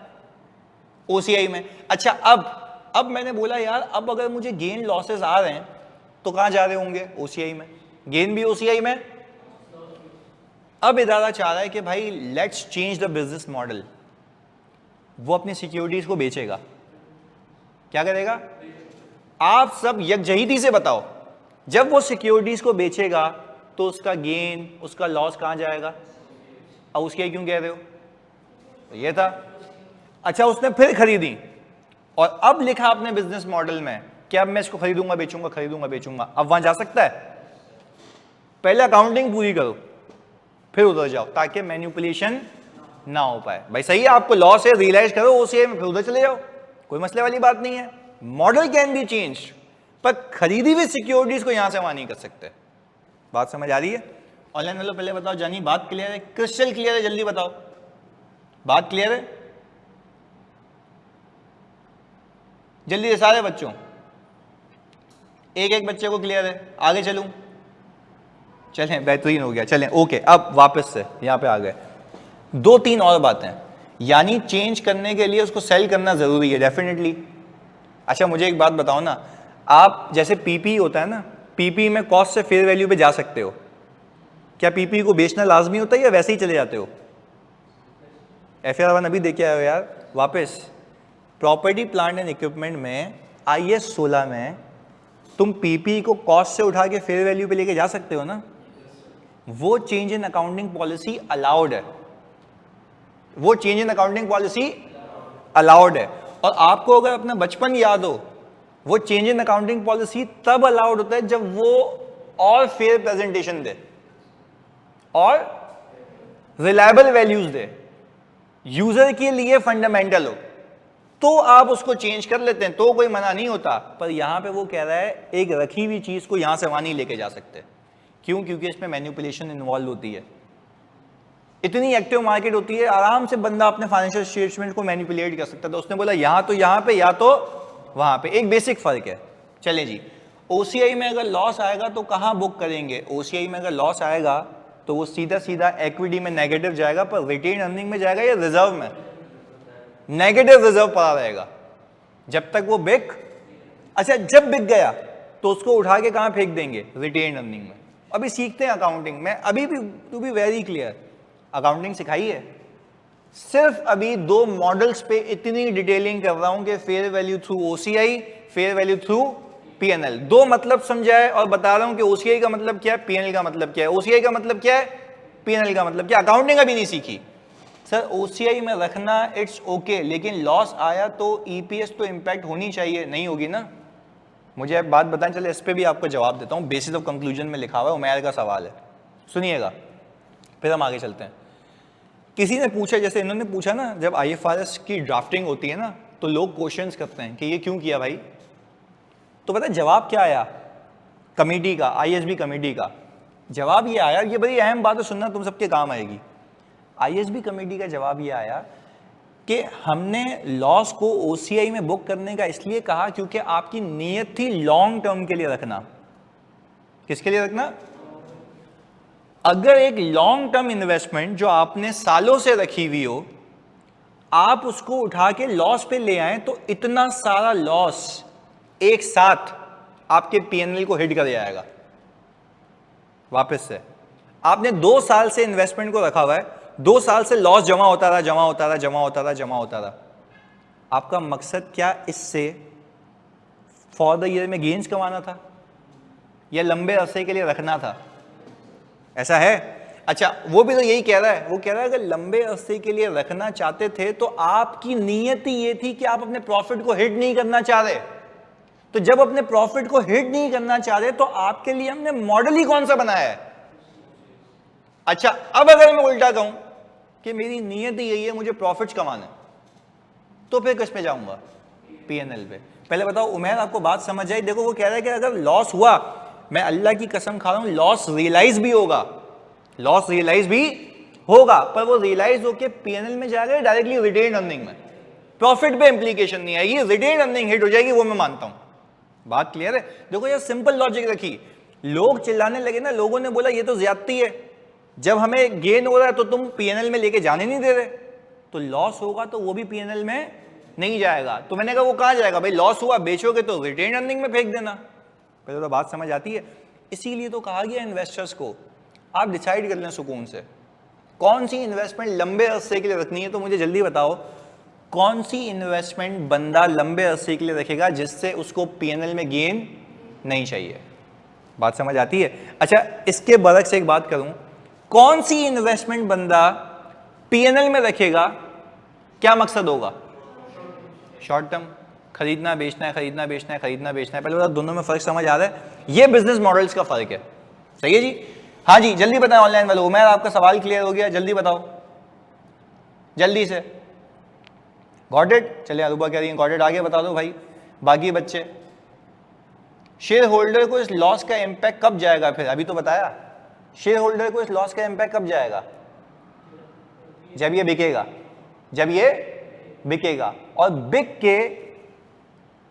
ओसीआई में। अच्छा अब मैंने बोला यार अब अगर मुझे गेन लॉसेस आ रहे हैं तो कहां जा रहे होंगे? ओसीआई में। गेन भी ओसीआई में। अब इदारा चाह रहा है कि भाई let's change the business model. वो अपनी सिक्योरिटीज को बेचेगा। क्या करेगा? आप सब यकजहीती से बताओ, जब वो सिक्योरिटीज को बेचेगा तो उसका गेन, उसका लॉस कहां जाएगा? अब उसके क्यों कह रहे हो? तो ये था। अच्छा, उसने फिर खरीदी और अब लिखा अपने बिजनेस मॉडल में कि अब मैं इसको खरीदूंगा बेचूंगा, खरीदूंगा बेचूंगा। अब वहां जा सकता है? पहले अकाउंटिंग पूरी करो, फिर उधर जाओ, ताकि मैनिपुलेशन ना हो पाए। भाई सही है, आपको लॉस है, रियलाइज करो ओसीआई में, फिर उधर चले जाओ, कोई मसले वाली बात नहीं है। मॉडल कैन बी चेंज, पर खरीदी हुई सिक्योरिटीज को यहां से वहां नहीं कर सकते। बात समझ आ रही है? ऑनलाइन वालों पहले बताओ जानी, बात क्लियर है? क्रिस्टल क्लियर है? जल्दी बताओ, बात क्लियर है? जल्दी से सारे बच्चों, एक एक बच्चे को क्लियर है? आगे चलूं? चलें, बेहतरीन हो गया, चलें ओके। अब वापस से यहां पे आ गए। दो तीन और बातें, यानी चेंज करने के लिए उसको सेल करना जरूरी है डेफिनेटली। अच्छा मुझे एक बात बताओ ना, आप जैसे पीपी होता है ना, पीपी में कॉस्ट से फेयर वैल्यू पे जा सकते हो, क्या पीपी को बेचना लाजमी होता है या वैसे ही चले जाते हो? FR1 अभी देखे आए हो यार। वापस प्रॉपर्टी प्लांट एंड इक्विपमेंट में IS 16 में तुम पीपी को कॉस्ट से उठा के फेयर वैल्यू पे लेके जा सकते हो ना। वो change in accounting policy allowed है, वो change in accounting policy allowed है। और आपको अगर अपना बचपन याद हो, वो चेंज इन अकाउंटिंग पॉलिसी तब अलाउड होता है जब वो और फेयर प्रेजेंटेशन दे और रिलायबल वैल्यूज दे, यूजर के लिए फंडामेंटल हो, तो आप उसको चेंज कर लेते हैं, तो कोई मना नहीं होता। पर यहां पे वो कह रहा है एक रखी हुई चीज को यहां से वहां नहीं लेके जा सकते। क्यों? क्योंकि इसमें मैनिपुलेशन इन्वॉल्व होती है। इतनी एक्टिव मार्केट होती है, आराम से बंदा अपने फाइनेंशियल स्टेटमेंट को मैनिपुलेट कर सकता है। तो उसने बोला यहां तो यहां पे, या तो वहां पे, एक बेसिक फर्क है। चले जी, ओसीआई में अगर लॉस आएगा तो कहां बुक करेंगे? ओसीआई में अगर लॉस आएगा तो वो सीधा सीधा इक्विटी में नेगेटिव जाएगा, पर रिटेन अर्निंग में जाएगा या रिजर्व में? नेगेटिव रिजर्व पड़ा रहेगा जब तक वो बिक। अच्छा जब बिक गया तो उसको उठा के कहां फेंक देंगे? रिटेन अर्निंग में। अभी सीखते हैं अकाउंटिंग में, अभी भी to be very clear, accounting सिखाई है, सिर्फ अभी दो मॉडल्स पे इतनी डिटेलिंग कर रहा हूं कि fair value through OCI, fair value through PNL. दो मतलब समझाए और बता रहा हूं कि ओसीआई का मतलब क्या है, पीएनएल का मतलब क्या है, ओसीआई का मतलब क्या है, पीएनएल का मतलब क्या। अकाउंटिंग अभी नहीं सीखी सर। ओसीआई में रखना इट्स ओके, लेकिन लॉस आया तो ईपीएस तो इंपैक्ट होनी चाहिए, नहीं होगी ना। मुझे एक बात बताएं, चले इस पे भी आपको जवाब देता हूं। बेसिस ऑफ कंक्लूजन में लिखा हुआ है, उमैर का सवाल है, सुनिएगा, फिर हम आगे चलते हैं। किसी ने पूछा, जैसे इन्होंने पूछा ना, जब आईएफआरएस की ड्राफ्टिंग होती है ना तो लोग क्वेश्चंस करते हैं कि ये क्यों किया भाई। तो पता है जवाब क्या आया कमेटी का, आईएसबी कमेटी का? जवाब ये आया, ये बड़ी अहम बात है, सुनना तुम सबके काम आएगी। आईएसबी कमेटी का जवाब ये आया कि हमने लॉस को ओसीआई में बुक करने का इसलिए कहा क्योंकि आपकी नीयत थी लॉन्ग टर्म के लिए रखना। किसके लिए रखना? अगर एक लॉन्ग टर्म इन्वेस्टमेंट जो आपने सालों से रखी हुई हो, आप उसको उठा के लॉस पे ले आए तो इतना सारा लॉस एक साथ आपके पीएनएल को हिट कर जाएगा। वापस से, आपने 2 साल से इन्वेस्टमेंट को रखा हुआ है, 2 साल से लॉस जमा होता रहा, जमा होता रहा, जमा होता रहा, जमा होता रहा। आपका मकसद क्या इससे फॉर द ईयर में गेन्स कमाना था या लंबे अरसे के लिए रखना था? ऐसा है? अच्छा वो भी तो यही कह रहा है, वो कह रहा है अगर लंबे अरसे के लिए रखना चाहते थे तो आपकी नीयत ही ये थी कि आप अपने प्रॉफिट को हिट नहीं करना चाह रहे। तो जब अपने प्रॉफिट को हिट नहीं करना चाह रहे तो आपके लिए हमने मॉडल ही कौन सा बनाया है? अच्छा अब अगर मैं उल्टा कहूं कि मेरी नीयत ही यही है, मुझे प्रॉफिट्स कमाना है, तो फिर किस पे जाऊंगा? पीएनएल पे। पहले बताओ उमैर, आपको बात समझ आई? देखो वो कह रहा है कि अगर लॉस हुआ, मैं अल्लाह की कसम खा रहा हूं, लॉस रियलाइज भी होगा, लॉस रियलाइज भी होगा, पर वो रियलाइज होके पीएनएल में जाएगा डायरेक्टली रिटेन अर्निंग में, प्रॉफिट पे इंप्लीकेशन नहीं आएगी, रिटेन अर्निंग हिट हो जाएगी, वो मैं मानता हूं। बात क्लियर है? देखो यार सिंपल लॉजिक रखी। लोग चिल्लाने लगे ना, लोगों ने बोला ये तो ज्यादती है, जब हमें गेन हो रहा है तो तुम पीएनएल में लेके जाने नहीं दे रहे, तो लॉस होगा तो वो भी पीएनएल में नहीं जाएगा। तो मैंने कहा वो कहां जाएगा भाई? लॉस हुआ बेचोगे तो रिटेन अर्निंग में फेंक देना। पहले तो बात समझ आती है। इसीलिए तो कहा गया इन्वेस्टर्स को आप डिसाइड कर लें सुकून से कौन सी इन्वेस्टमेंट लंबे अरसे के लिए रखनी है। तो मुझे जल्दी बताओ कौन सी इन्वेस्टमेंट बंदा लंबे अरसे के लिए रखेगा जिससे उसको पीएनएल में गेन नहीं चाहिए। बात समझ आती है? अच्छा, इसके बरक से एक बात करूं, कौन सी इन्वेस्टमेंट बंदा पीएनएल में रखेगा, क्या मकसद होगा? शॉर्ट टर्म, खरीदना बेचना है, खरीदना बेचना है, खरीदना बेचना है। पहले बता दोनों में फर्क समझ आ रहा है? ये बिजनेस मॉडल्स का फर्क है। सही है जी? हाँ जी, जल्दी बताओ ऑनलाइन वालों। उमैर आपका सवाल क्लियर हो गया? जल्दी बताओ, जल्दी से। Got it? चलिए अरूबा कह रही है गॉट इट, आगे बता दो भाई बाकी बच्चे। शेयर होल्डर को इस लॉस का इम्पैक्ट कब जाएगा? फिर अभी तो बताया, शेयर होल्डर को इस लॉस का इम्पैक्ट कब जाएगा? जब ये बिकेगा, जब ये बिकेगा और बिक के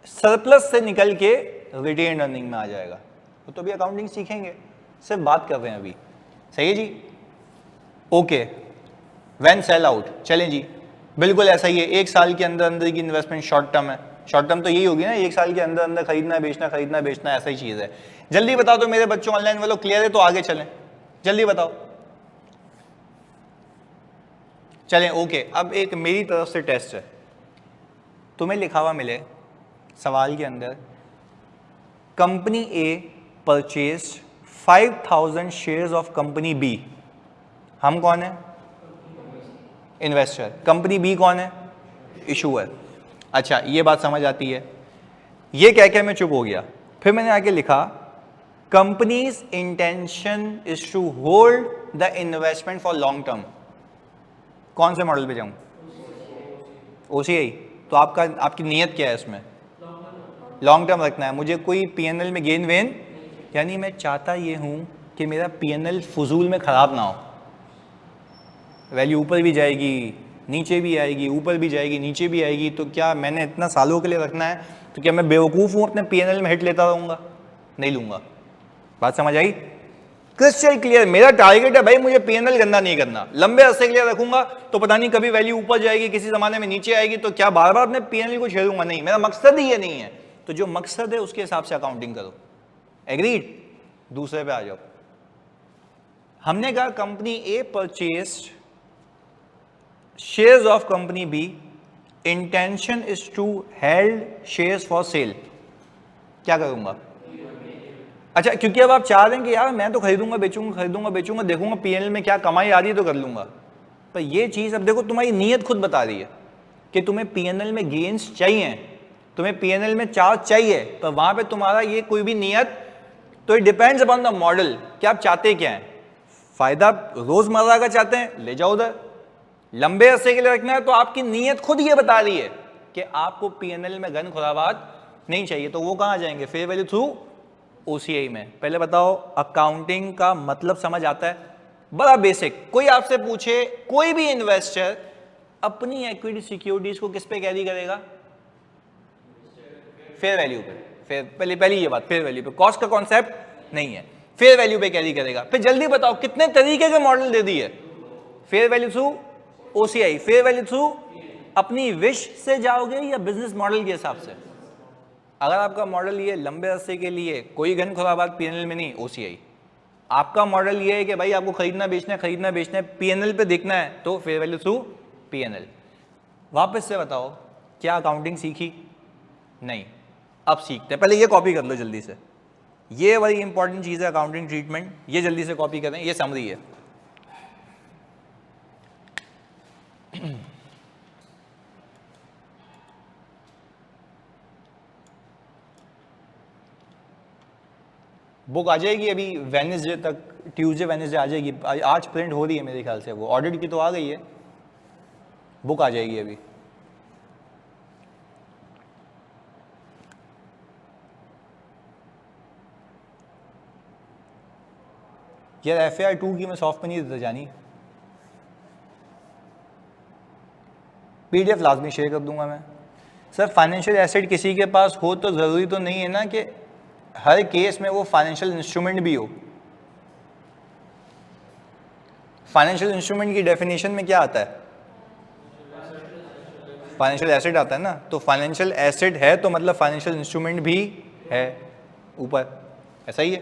सरप्लस से निकल के रिटेन अर्निंग में आ जाएगा। तो भी अकाउंटिंग सीखेंगे, सिर्फ बात कर रहे हैं अभी। सही है जी? ओके, व्हेन सेल आउट, चलें जी, बिल्कुल ऐसा ही है। एक साल के अंदर अंदर की इन्वेस्टमेंट शॉर्ट टर्म है। शॉर्ट टर्म तो यही होगी ना, एक साल के अंदर अंदर खरीदना बेचना, खरीदना बेचना, ऐसा ही चीज है। जल्दी बताओ तो मेरे बच्चों, ऑनलाइन वालों क्लियर है तो आगे चलें, जल्दी बताओ। चलें ओके। अब एक मेरी तरफ से टेस्ट है, तुम्हें लिखा हुआ मिले सवाल के अंदर, company A purchase 5000 shares of company B. हम कौन है? इन्वेस्टर। कंपनी बी कौन है? इशूअर। अच्छा, ये बात समझ आती है। ये कह के मैं चुप हो गया। फिर मैंने आगे लिखा company's intention is to hold the investment for long term. कौन से मॉडल पे जाऊं? ओसीआई। तो आपकी नीयत क्या है इसमें? लॉन्ग टर्म रखना है मुझे, कोई पीएनएल में गेन वेन, यानी मैं चाहता ये हूं कि मेरा पीएनएल फजूल में खराब ना हो। वैल्यू ऊपर भी जाएगी, नीचे भी आएगी, ऊपर भी जाएगी, नीचे भी आएगी, तो क्या मैंने इतना सालों के लिए रखना है? तो क्या मैं बेवकूफ़ हूँ अपने पीएनएल में हिट लेता रहूँगा? नहीं लूँगा। बात समझ आई? Crystal clear. मेरा टारगेट है भाई, मुझे पीएनएल गंदा नहीं करना। लंबे अरसे के लिए रखूंगा तो पता नहीं कभी वैल्यू ऊपर जाएगी, किसी जमाने में नीचे आएगी, तो क्या बार बार अपने पीएनएल को छेड़ूंगा? नहीं, मेरा मकसद ही ये नहीं है। तो जो मकसद है उसके हिसाब से अकाउंटिंग करो। एग्रीड? दूसरे पे आ जाओ। हमने कहा company A purchased shares of company B, intention is to held shares for sale. क्या करूंगा? अच्छा, क्योंकि अब आप चाह रहे हैं कि यार मैं तो खरीदूंगा बेचूंगा, खरीदूंगा बेचूंगा, देखूंगा पीएनएल में क्या कमाई आ रही है तो कर लूंगा। पर ये चीज अब देखो, तुम्हारी नीयत खुद बता रही है कि तुम्हें पीएनएल में गेन्स चाहिए, तुम्हें पीएनएल में चार्ज चाहिए, पर वहां पे तुम्हारा ये कोई भी नियत, तो it depends upon the model कि आप चाहते क्या हैं। फायदा रोजमर्रा का चाहते हैं, ले जाओ उधर। लंबे अरसे के लिए रखना है तो आपकी नीयत खुद ये बता रही है कि आपको पीएनएल में गन खुराबात नहीं चाहिए, तो वो कहां जाएंगे? फेयर वैल्यू थ्रू ओसीआई में। पहले बताओ, अकाउंटिंग का मतलब समझ आता है? बड़ा बेसिक। कोई आपसे पूछे, कोई भी इन्वेस्टर अपनी इक्विटी सिक्योरिटीज को किस पे कैरी करेगा? फेयर वैल्यू पे। पहले ये बात, फेयर वैल्यू पे। कॉस्ट का कॉन्सेप्ट नहीं है, फेयर वैल्यू पे कैरी करेगा। फिर जल्दी बताओ कितने तरीके के मॉडल दे दिए? Fair value through OCI, fair value through अपनी विश से जाओगे या बिजनेस मॉडल के हिसाब से? अगर आपका मॉडल ये लंबे अरसे के लिए कोई गन खुराबात पीएनएल में नहीं, ओसीआई। आपका मॉडल ये है कि भाई आपको खरीदना बेचना है, खरीदना बेचना है, पीएनएल पे देखना है, तो फेयर वैल्यू थ्रू पीएनएल। वापस से बताओ, क्या अकाउंटिंग सीखी? नहीं, अब सीखते हैं। पहले ये कॉपी कर लो जल्दी से, ये बड़ी इंपॉर्टेंट चीज है अकाउंटिंग ट्रीटमेंट। ये जल्दी से कॉपी करें, ये समरी है। बुक आ जाएगी अभी वेडनेसडे तक, ट्यूसडे वेडनेसडे आ जाएगी। आज प्रिंट हो रही है मेरे ख्याल से, वो ऑडिट की तो आ गई है, बुक आ जाएगी अभी। यार FAR 2 की मैं सॉफ्ट में नहीं देता जानी, PDF लाजमी शेयर कर दूंगा मैं। सर फाइनेंशियल एसेट किसी के पास हो तो ज़रूरी तो नहीं है ना कि हर केस में वो फाइनेंशियल इंस्ट्रूमेंट भी हो। फाइनेंशियल इंस्ट्रूमेंट की डेफिनेशन में क्या आता है? फाइनेंशियल एसेट आता है ना। तो फाइनेंशियल एसेट है तो मतलब फाइनेंशियल इंस्ट्रूमेंट भी है ऊपर। ऐसा ही है।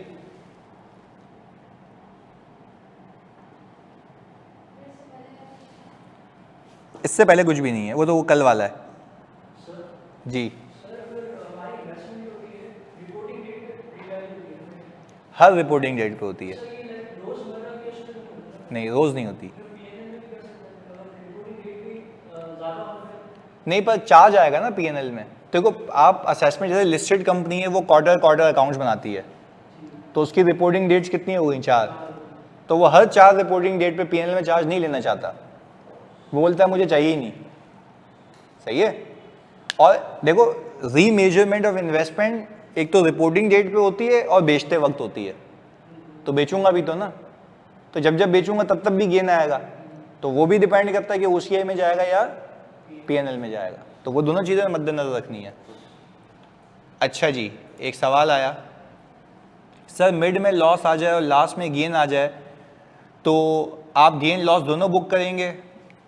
इससे पहले कुछ भी नहीं है, वो तो वो कल वाला है जी। हर रिपोर्टिंग डेट पे होती है। नहीं, रोज नहीं होती। नहीं, पर चार्ज आएगा ना पीएनएल में। देखो आप असेसमेंट, जैसे लिस्टेड कंपनी है वो क्वार्टर अकाउंट्स बनाती है, तो उसकी रिपोर्टिंग डेट्स कितनी हो गई? 4। तो वो हर 4 रिपोर्टिंग डेट पे पीएनएल में चार्ज नहीं लेना चाहता, वो बोलता है मुझे चाहिए ही नहीं। सही है। और देखो रीमेजरमेंट ऑफ इन्वेस्टमेंट एक तो रिपोर्टिंग डेट पे होती है और बेचते वक्त होती है, तो बेचूंगा भी तो ना, तो जब जब बेचूंगा तब तब भी गेन आएगा, तो वो भी डिपेंड करता है कि ओसीआई में जाएगा या पीएनएल में जाएगा, तो वो दोनों चीज़ें मद्देनजर रखनी है। अच्छा जी, एक सवाल आया, सर मिड में लॉस आ जाए और लास्ट में गेन आ जाए तो आप गेन लॉस दोनों बुक करेंगे?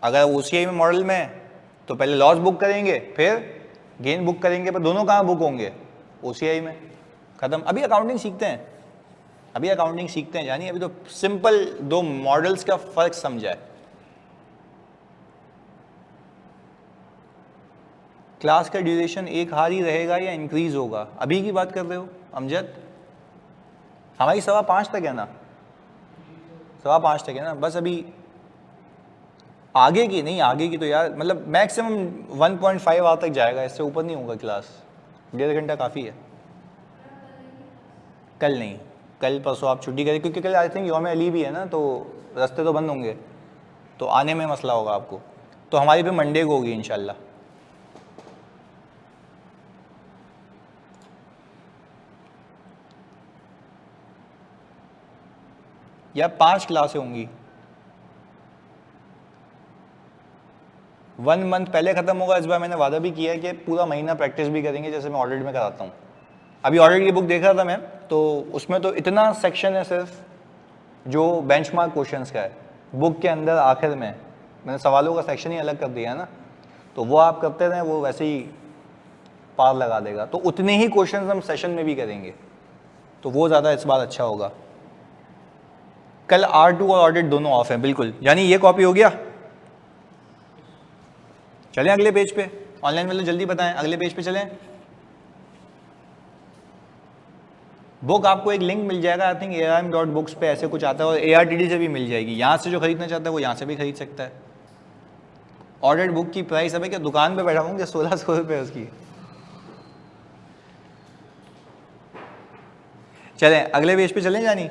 अगर ओसीआई में मॉडल में है तो पहले लॉस बुक करेंगे फिर गेन बुक करेंगे, पर दोनों कहाँ बुक होंगे? ओसीआई में। खत्म। अभी अकाउंटिंग सीखते हैं, जानिए, अभी तो सिंपल 2 मॉडल्स का फर्क समझा है। क्लास का ड्यूरेशन एक हार ही रहेगा या इंक्रीज होगा? अभी की बात कर रहे हो अमजद? हमारी 5:15 तक है ना, 5:15 तक है ना, बस अभी आगे की नहीं, आगे की तो यार मतलब मैक्सिमम 1.5 आवर तक जाएगा, इससे ऊपर नहीं होगा क्लास। 1.5 घंटा काफ़ी है। कल नहीं, कल परसों आप छुट्टी करें, क्योंकि कल आई थिंक यौम अली भी है ना, तो रास्ते तो बंद होंगे, तो आने में मसला होगा आपको, तो हमारी भी मंडे को होगी इंशाल्लाह। या 5 क्लासें होंगी, 1 मंथ पहले ख़त्म होगा। इस बार मैंने वादा भी किया है कि पूरा महीना प्रैक्टिस भी करेंगे, जैसे मैं ऑडिट में कराता हूँ। अभी ऑडिट की बुक देख रहा था मैं, तो उसमें तो इतना सेक्शन है सिर्फ जो बेंचमार्क क्वेश्चंस का है, बुक के अंदर आखिर में मैंने सवालों का सेक्शन ही अलग कर दिया है ना, तो वो आप करते रहें, वो वैसे ही पार लगा देगा। तो उतने ही क्वेश्चंस हम सेशन में भी करेंगे, तो वो ज़्यादा इस बार अच्छा होगा। कल R2 और ऑडिट दोनों ऑफ हैं बिल्कुल, यानी ये कॉपी हो गया। चलें अगले पेज पे, ऑनलाइन वाले जल्दी बताएं, अगले पेज पे चलें। बुक आपको एक लिंक मिल जाएगा, आई थिंक ARM.books पे ऐसे कुछ आता है, और ARTD से भी मिल जाएगी। यहाँ से जो खरीदना चाहता है वो यहाँ से भी खरीद सकता है। ऑडिट बुक की प्राइस अब है क्या, दुकान पे बैठा हूँ क्या, 1600 रुपये उसकी। चलें अगले पेज पे चलें जानी।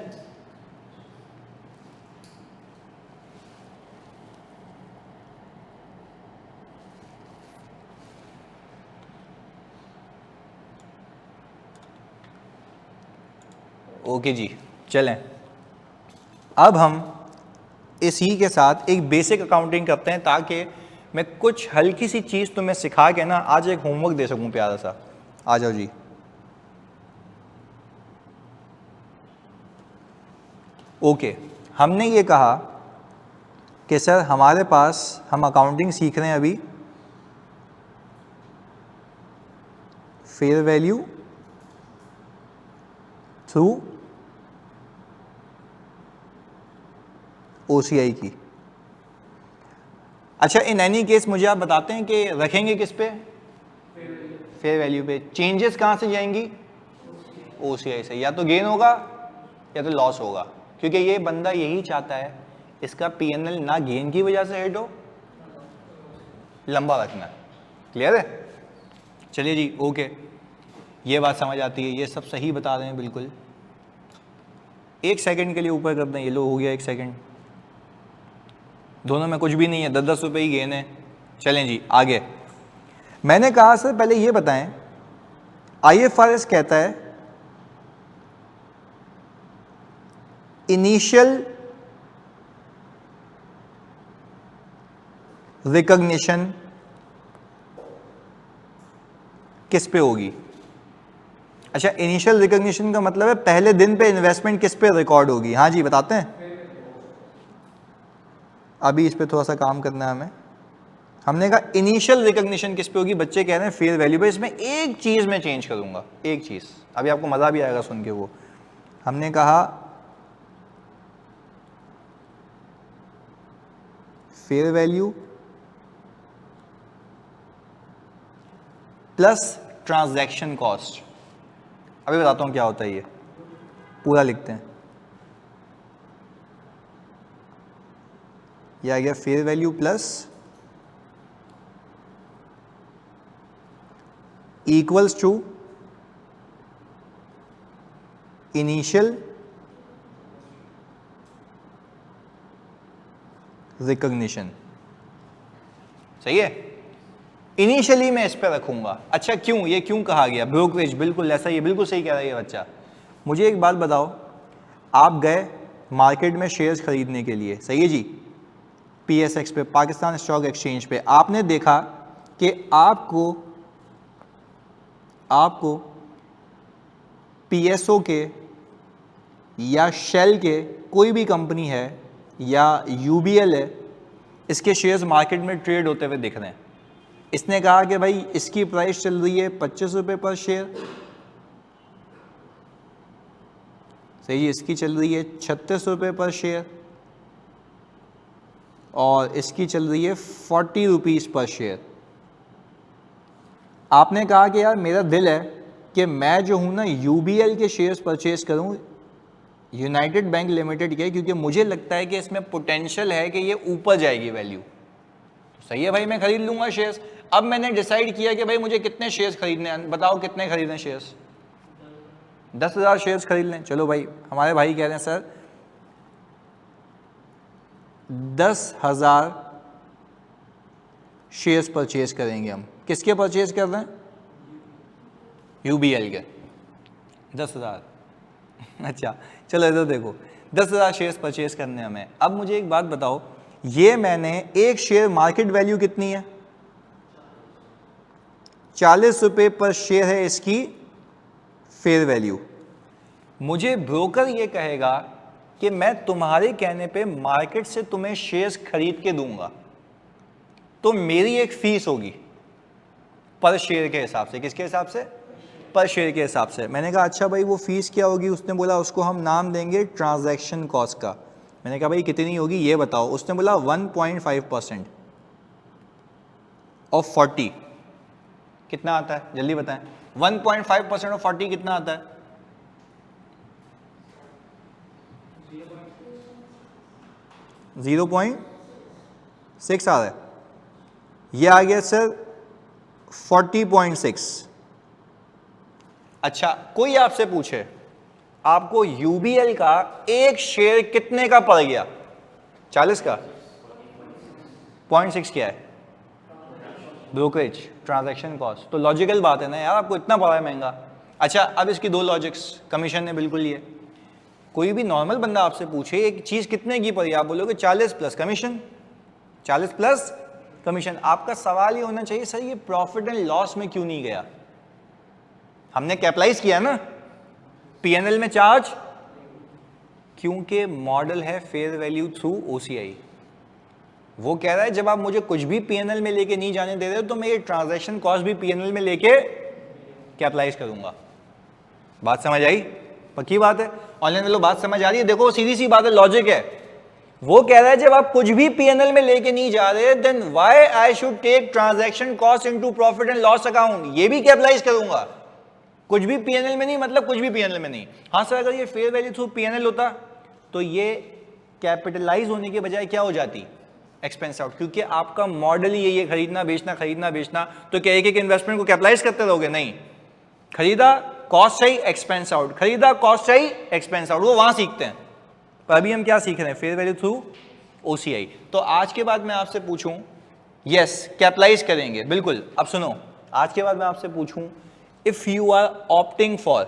ओके जी, चलें अब हम इसी के साथ एक बेसिक अकाउंटिंग करते हैं, ताकि मैं कुछ हल्की सी चीज़ तुम्हें सिखा के ना आज एक होमवर्क दे सकूं प्यारा सा। आ जाओ जी। ओके, हमने ये कहा कि सर हमारे पास हम अकाउंटिंग सीख रहे हैं अभी फेयर वैल्यू थ्रू ओसीआई की। अच्छा, इन एनी केस मुझे आप बताते हैं कि रखेंगे किस पे? फेयर वैल्यू पे। चेंजेस कहाँ से जाएंगी? ओसीआई से। या तो गेन होगा या तो लॉस होगा, क्योंकि ये बंदा यही चाहता है इसका पीएनएल ना गेन की वजह से हिट हो, लंबा रखना है। क्लियर है? चलिए जी, ओके, ये बात समझ आती है, ये सब सही बता रहे हैं बिल्कुल। 1 सेकंड के लिए ऊपर कर दें, ये लो हो गया 1 सेकंड, दोनों में कुछ भी नहीं है, 10-10 रुपये ही गेन है। चलें जी आगे। मैंने कहा सर पहले ये बताएं, आईएफआरएस कहता है इनिशियल रिकॉग्निशन किस पे होगी? अच्छा, इनिशियल रिकॉग्निशन का मतलब है पहले दिन पे इन्वेस्टमेंट किस पे रिकॉर्ड होगी? हाँ जी बताते हैं। अभी इस पे थोड़ा सा काम करना है हमें। हमने कहा इनिशियल रिकॉग्निशन किस पे होगी, बच्चे कह रहे हैं फेयर वैल्यू पे। इसमें एक चीज मैं चेंज करूंगा, एक चीज, अभी आपको मजा भी आएगा सुन के। वो हमने कहा fair value plus transaction cost. अभी बताता हूं क्या होता है, ये पूरा लिखते हैं। यह आ गया fair value plus equals to initial recognition. सही है, इनिशियली मैं इस पे रखूंगा। अच्छा क्यों, ये क्यों कहा गया? ब्रोकरेज, बिल्कुल ऐसा ही, बिल्कुल सही कह रहा है ये बच्चा। मुझे एक बात बताओ, आप गए मार्केट में शेयर्स खरीदने के लिए, सही है जी, पीएसएक्स पे, पाकिस्तान स्टॉक एक्सचेंज पे, आपने देखा कि आपको पीएसओ के या शेल के, कोई भी कंपनी है या यूबीएल है, इसके शेयर्स मार्केट में ट्रेड होते हुए दिख रहे हैं। इसने कहा कि भाई इसकी प्राइस चल रही है 25 रुपये पर शेयर, सही, इसकी चल रही है 36 रुपये पर शेयर, और इसकी चल रही है 40 रुपीज़ पर शेयर। आपने कहा कि यार मेरा दिल है कि मैं जो हूं ना यूबीएल के शेयर्स परचेज करूं, यूनाइटेड बैंक लिमिटेड के, क्योंकि मुझे लगता है कि इसमें पोटेंशियल है कि ये ऊपर जाएगी वैल्यू। तो सही है भाई, मैं खरीद लूंगा शेयर्स। अब मैंने डिसाइड किया कि भाई मुझे कितने शेयर्स खरीदने हैं, बताओ कितने खरीदने शेयर्स? 10,000 शेयर्स खरीद लें। चलो भाई, हमारे भाई कह रहे हैं सर 10,000 शेयर्स परचेज करेंगे हम। किसके परचेज कर रहे हैं? यूबीएल के 10,000। अच्छा चलो इधर देखो, 10,000 शेयर्स परचेज करने हमें। अब मुझे एक बात बताओ, ये मैंने एक शेयर, मार्केट वैल्यू कितनी है? 40 रुपये पर शेयर है इसकी फेयर वैल्यू। मुझे ब्रोकर ये कहेगा कि मैं तुम्हारे कहने पे मार्केट से तुम्हें शेयर्स खरीद के दूंगा, तो मेरी एक फीस होगी पर शेयर के हिसाब से। किसके हिसाब से? पर शेयर के हिसाब से। मैंने कहा अच्छा भाई वो फीस क्या होगी? उसने बोला उसको हम नाम देंगे ट्रांजैक्शन कॉस्ट का। मैंने कहा भाई कितनी होगी ये बताओ। उसने बोला 1.5% ऑफ 40। कितना आता है जल्दी बताएं? 1.5% ऑफ 40 कितना आता है? 0.6 आ रहा है। ये आ गया सर 40.6। अच्छा कोई आपसे पूछे आपको यूबीएल का एक शेयर कितने का पड़ गया? 40 का। 0.6 क्या है? Brokerage, transaction cost. तो लॉजिकल बात है ना यार, आपको इतना पड़ा है महंगा। अच्छा अब इसकी दो लॉजिक्स, कमीशन है बिल्कुल ये। कोई भी नॉर्मल बंदा आपसे पूछे एक चीज कितने की पड़ी, आप बोलोगे 40 प्लस कमीशन, 40 प्लस कमीशन। आपका सवाल ये होना चाहिए सर ये प्रॉफिट एंड लॉस में क्यों नहीं गया? हमने कैपिटलाइज किया ना, पीएनएल में चार्ज, क्योंकि मॉडल है फेयर वैल्यू थ्रू ओसीआई। वो कह रहा है जब आप मुझे कुछ भी पीएनएल में लेके नहीं जाने दे रहे हो तो मैं ये ट्रांजैक्शन कॉस्ट भी पीएनएल में लेके कैपिटलाइज करूंगा। बात समझ आई? पक्की बात है? ऑनलाइन वालों बात समझ आ रही है? देखो सीधी सी बात है, लॉजिक है। वो कह रहा है जब आप कुछ भी पीएनएल में लेके नहीं जा रहे then why I should take transaction cost into profit and loss account, ये भी कैपिटलाइज करूंगा। कुछ भी पीएनएल में नहीं मतलब कुछ भी पीएनएल में नहीं। हाँ सर अगर ये फेयर वैल्यू थ्रू पीएनएल होता तो ये कैपिटलाइज होने के बजाय क्या हो जाती? Expense out. क्योंकि आपका मॉडल ही ये खरीदना बेचना खरीदना बेचना, तो क्या एक एक इन्वेस्टमेंट को कैपिटलाइज करते रहोगे? नहीं, खरीदा कॉस्ट सही एक्सपेंस आउट, खरीदा कॉस्ट सही एक्सपेंस आउट, वो वहां सीखते हैं। पर अभी हम क्या सीख रहे हैं? Fair value through OCI. तो आज के बाद मैं आपसे पूछूं, यस कैपिटलाइज करेंगे बिल्कुल। अब सुनो, आज के बाद मैं आपसे पूछूं if you are opting for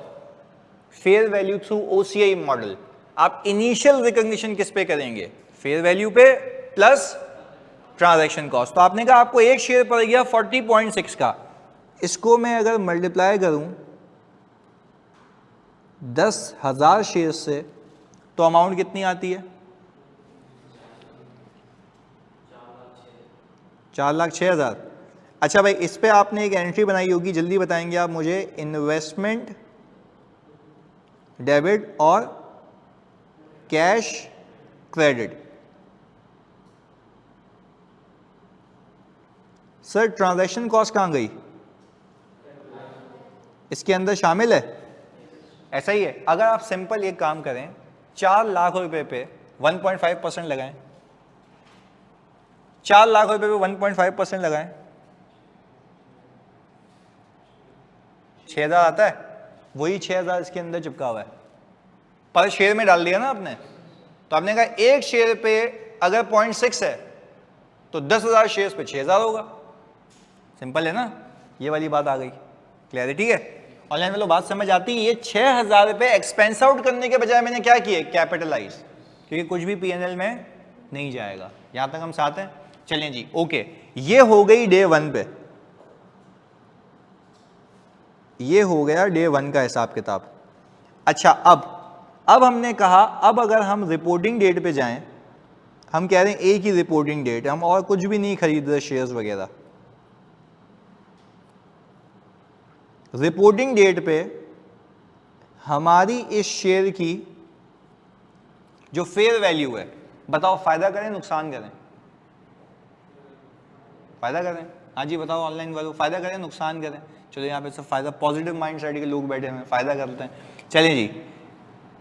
fair value through OCI model, आप इनिशियल रिकॉग्निशन किस पे करेंगे? फेयर वैल्यू पे प्लस ट्रांजैक्शन कॉस्ट। तो आपने कहा आपको एक शेयर पड़ गया 40.6 का, इसको मैं अगर मल्टीप्लाई करूं 10,000 शेयर से तो अमाउंट कितनी आती है? 4,06,000। अच्छा भाई इस पे आपने एक एंट्री बनाई होगी, जल्दी बताएंगे आप मुझे, इन्वेस्टमेंट डेबिट और cash credit. Sir transaction cost कहाँ गई? इसके अंदर शामिल है? ऐसा ही है। अगर आप सिंपल ये काम करें, 4 लाख रुपए पे 1.5% लगाएं, 4 लाख रुपए पे 1.5% लगाएं, 6,000 आता है। वही 6,000 इसके अंदर चिपका हुआ है, पर शेयर में डाल दिया ना आपने। तो आपने कहा एक शेयर पे अगर 0.6 है तो 10,000 शेयर्स पे 6,000 होगा। सिंपल है ना, ये वाली बात आ गई। क्लैरिटी है? ऑनलाइन वालों बात समझ आती है? ये 6,000 रुपए एक्सपेंस आउट करने के बजाय मैंने क्या किए? कैपिटलाइज, क्योंकि कुछ भी पीएनएल में नहीं जाएगा। यहां तक हम साथ हैं? चलें जी, ओके। ये हो गई डे 1 पे, ये हो गया डे 1 का हिसाब किताब। अच्छा, अब हमने कहा अब अगर हम रिपोर्टिंग डेट पे जाएं, हम कह रहे हैं एक ही रिपोर्टिंग डेट, हम और कुछ भी नहीं खरीद रहे शेयर्स वगैरह। रिपोर्टिंग डेट पे हमारी इस शेयर की जो फेयर वैल्यू है, बताओ फायदा करें नुकसान करें? फायदा करें। हाँ जी बताओ ऑनलाइन वालों, फायदा करें नुकसान करें? चलो यहाँ पे सब फायदा, पॉजिटिव माइंड सेट के लोग बैठे हैं, फायदा करते हैं। चलें जी,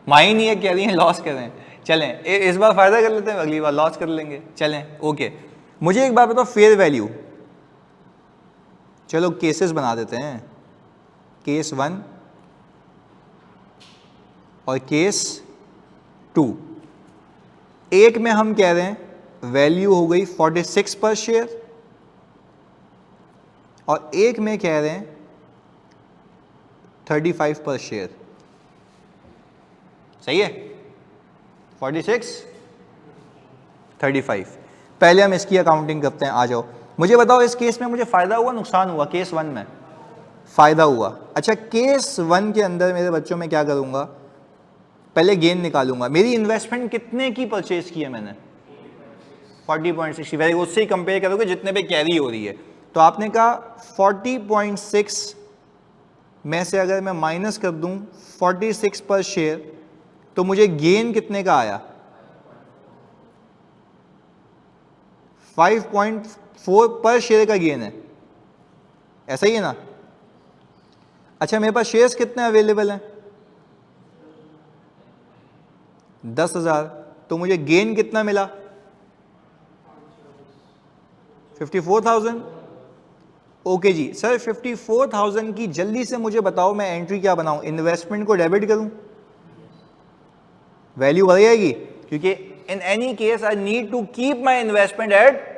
माइंड ये कह रही है लॉस करें। चलें इस बार फायदा कर लेते हैं, अगली बार लॉस कर लेंगे। चलें ओके। मुझे एक बात बताओ, फेयर वैल्यू, चलो केसेस बना देते हैं, केस 1 और केस 2। एक में हम कह रहे हैं वैल्यू हो गई 46 पर शेयर, और एक में कह रहे हैं 35 पर शेयर। सही है? 46 35। पहले हम इसकी अकाउंटिंग करते हैं। आ जाओ, मुझे बताओ इस केस में मुझे फायदा हुआ नुकसान हुआ? केस 1 में फायदा हुआ। अच्छा, केस 1 के अंदर मेरे बच्चों में क्या करूंगा? पहले गेन निकालूंगा। मेरी इन्वेस्टमेंट कितने की परचेज की है मैंने? 40.60। Very good. उससे ही कंपेयर करोगे जितने पे कैरी हो रही है। तो आपने कहा 40.6 में से अगर मैं माइनस कर दूं 46 पर शेयर, तो मुझे गेन कितने का आया? 5.4 पर शेयर का गेन है। ऐसा ही है ना? अच्छा, मेरे पास शेयर्स कितने अवेलेबल हैं? 10,000। तो मुझे गेन कितना मिला? 54,000। ओके जी सर, 54,000 की जल्दी से मुझे बताओ मैं एंट्री क्या बनाऊं? इन्वेस्टमेंट को डेबिट करूं? वैल्यू बढ़ जाएगी, क्योंकि in any case I need to keep my investment at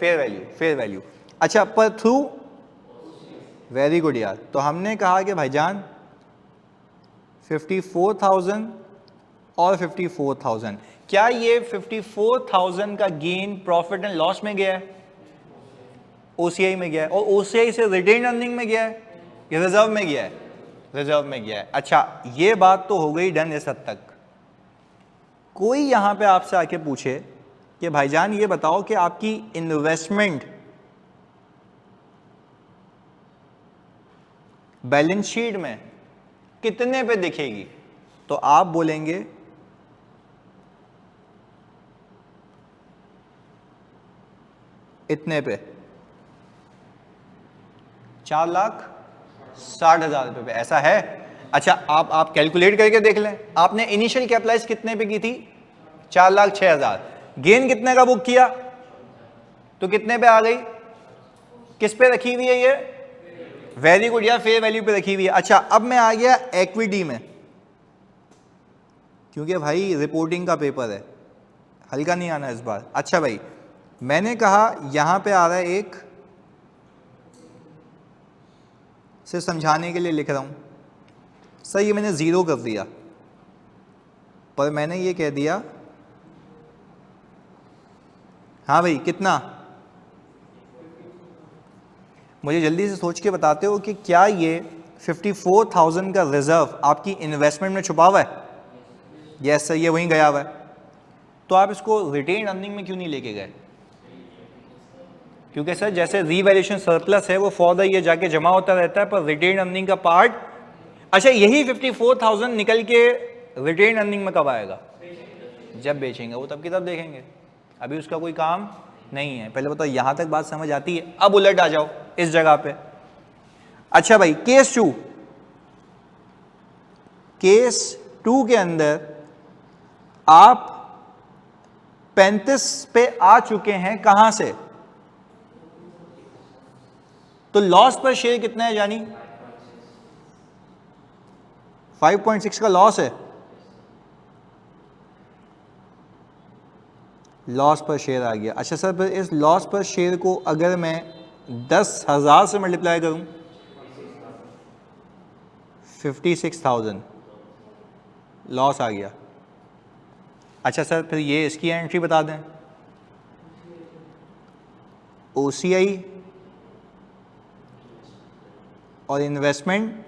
fair value, fair value. अच्छा, पर थ्रू, वेरी गुड यार। तो हमने कहा कि भाईजान 54,000 और 54,000, क्या ये 54,000 का गेन प्रॉफिट एंड लॉस में गया है? ओसीआई में गया है। और ओसीआई से रिटेन अर्निंग में गया है या रिजर्व में गया है? रिजर्व में गया है। अच्छा, ये बात तो हो गई डन इस हद तक। कोई यहां पे आपसे आके पूछे कि भाईजान ये बताओ कि आपकी इन्वेस्टमेंट बैलेंस शीट में कितने पे दिखेगी? तो आप बोलेंगे इतने पे, 4,60,000 रुपए पे। ऐसा है? अच्छा, आप कैलकुलेट करके देख लें। आपने इनिशियल कैपिटलाइज कितने पे की थी? 4,06,000। गेन कितने का बुक किया? तो कितने पे आ गई? किस पे रखी हुई है ये? वेरी गुड यार, फेयर वैल्यू पे रखी हुई है। अच्छा, अब मैं आ गया इक्विटी में, क्योंकि भाई रिपोर्टिंग का पेपर है, हल्का नहीं आना इस बार। अच्छा भाई, मैंने कहा यहां पे आ रहा है एक, सिर्फ समझाने के लिए लिख रहा हूं सर, ये मैंने 0 कर दिया, पर मैंने ये कह दिया हाँ भाई कितना? मुझे जल्दी से सोच के बताते हो कि क्या ये 54,000 का रिजर्व आपकी इन्वेस्टमेंट में छुपा हुआ है? यस सर, ये वहीं गया हुआ है। तो आप इसको रिटेन अर्निंग में क्यों नहीं लेके गए? क्योंकि सर जैसे रीवैल्यूएशन सरप्लस है वो फॉर द ईयर जाके जमा होता रहता है, पर रिटेन अर्निंग का पार्ट अच्छा, यही 54,000 निकल के रिटेन अर्निंग में कब आएगा? जब बेचेंगे, वो तब की तब देखेंगे, अभी उसका कोई काम नहीं है। पहले बताओ यहां तक बात समझ आती है? अब उलट आ जाओ इस जगह पे। अच्छा भाई, केस 2, केस 2 के अंदर आप 35 पे आ चुके हैं, कहां से? तो लॉस पर शेयर कितना है जानी? 5.6 का लॉस है, लॉस पर शेयर आ गया। अच्छा सर, फिर इस लॉस पर शेयर को अगर मैं 10,000 से मल्टीप्लाई करूं, 56,000 लॉस आ गया। अच्छा सर, फिर ये इसकी एंट्री बता दें, OCI और इन्वेस्टमेंट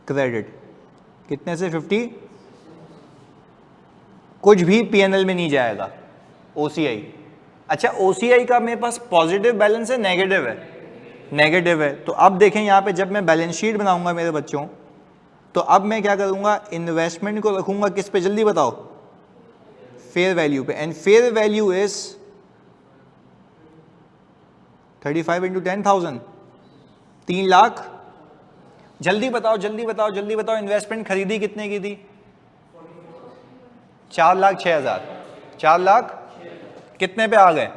क्रेडिट कितने से? 50, कुछ भी P&L में नहीं जाएगा, OCI। अच्छा, OCI का मेरे पास पॉजिटिव बैलेंस है, नेगेटिव है? नेगेटिव है। तो अब देखें यहाँ पे, जब मैं बैलेंस शीट बनाऊंगा मेरे बच्चों, तो अब मैं क्या करूंगा, इन्वेस्टमेंट को रखूंगा किस पे? जल्दी बताओ, फेयर वैल्यू पे। And fair value is 35 into 10,000, 3 lakh. जल्दी बताओ जल्दी बताओ जल्दी बताओ, इन्वेस्टमेंट खरीदी कितने की थी? 4,06,000। 4 लाख कितने पे आ गए?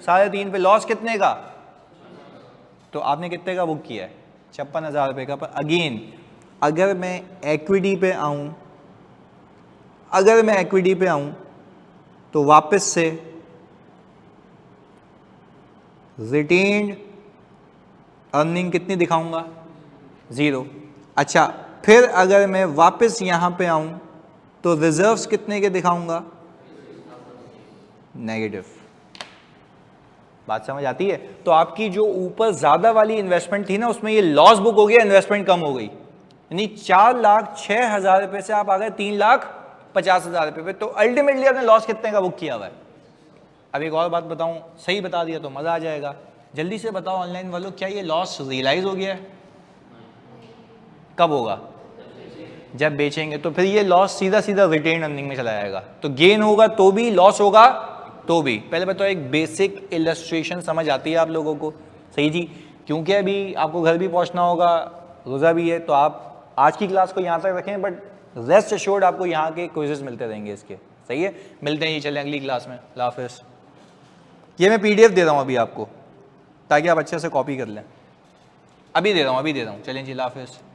3.5 पे। लॉस कितने का? तो आपने कितने का बुक किया है? 56,000 रुपये का। पर अगेन, अगर मैं इक्विटी पे आऊं, तो वापस से रिटेन्ड अर्निंग कितनी दिखाऊंगा? 0। अच्छा, फिर अगर मैं वापस यहां पे आऊं तो रिजर्व्स कितने के दिखाऊंगा? नेगेटिव। बात समझ आती है? तो आपकी जो ऊपर ज्यादा वाली इन्वेस्टमेंट थी ना, उसमें ये लॉस बुक हो गया, इन्वेस्टमेंट कम हो गई, यानी 4,06,000 रुपए से आप आ गए 3,50,000 रुपए पे। तो अल्टीमेटली आपने लॉस कितने का बुक किया हुआ है? अब एक और बात बताऊं, सही बता दिया तो मजा आ जाएगा। जल्दी से बताओ ऑनलाइन वालों, क्या ये लॉस रियलाइज हो गया है? कब होगा? जब बेचेंगे। तो फिर ये लॉस सीधा सीधा रिटेन अर्निंग में चला जाएगा। तो गेन होगा तो भी, लॉस होगा तो भी। पहले बताओ, एक बेसिक इलस्ट्रेशन समझ आती है आप लोगों को? सही जी, क्योंकि अभी आपको घर भी पहुंचना होगा, रोज़ा भी है, तो आप आज की क्लास को यहाँ तक रखें, बट रेस्ट एश्योर्ड आपको यहाँ के क्विजेस मिलते रहेंगे इसके। सही है, मिलते हैं, ये चलें अगली क्लास में। अल्लाह हाफ़िज़। ये मैं PDF दे रहा हूँ अभी आपको, ताकि आप अच्छे से कॉपी कर लें। अभी दे रहा हूँ, चलें जी, अल्लाह हाफ़िज़।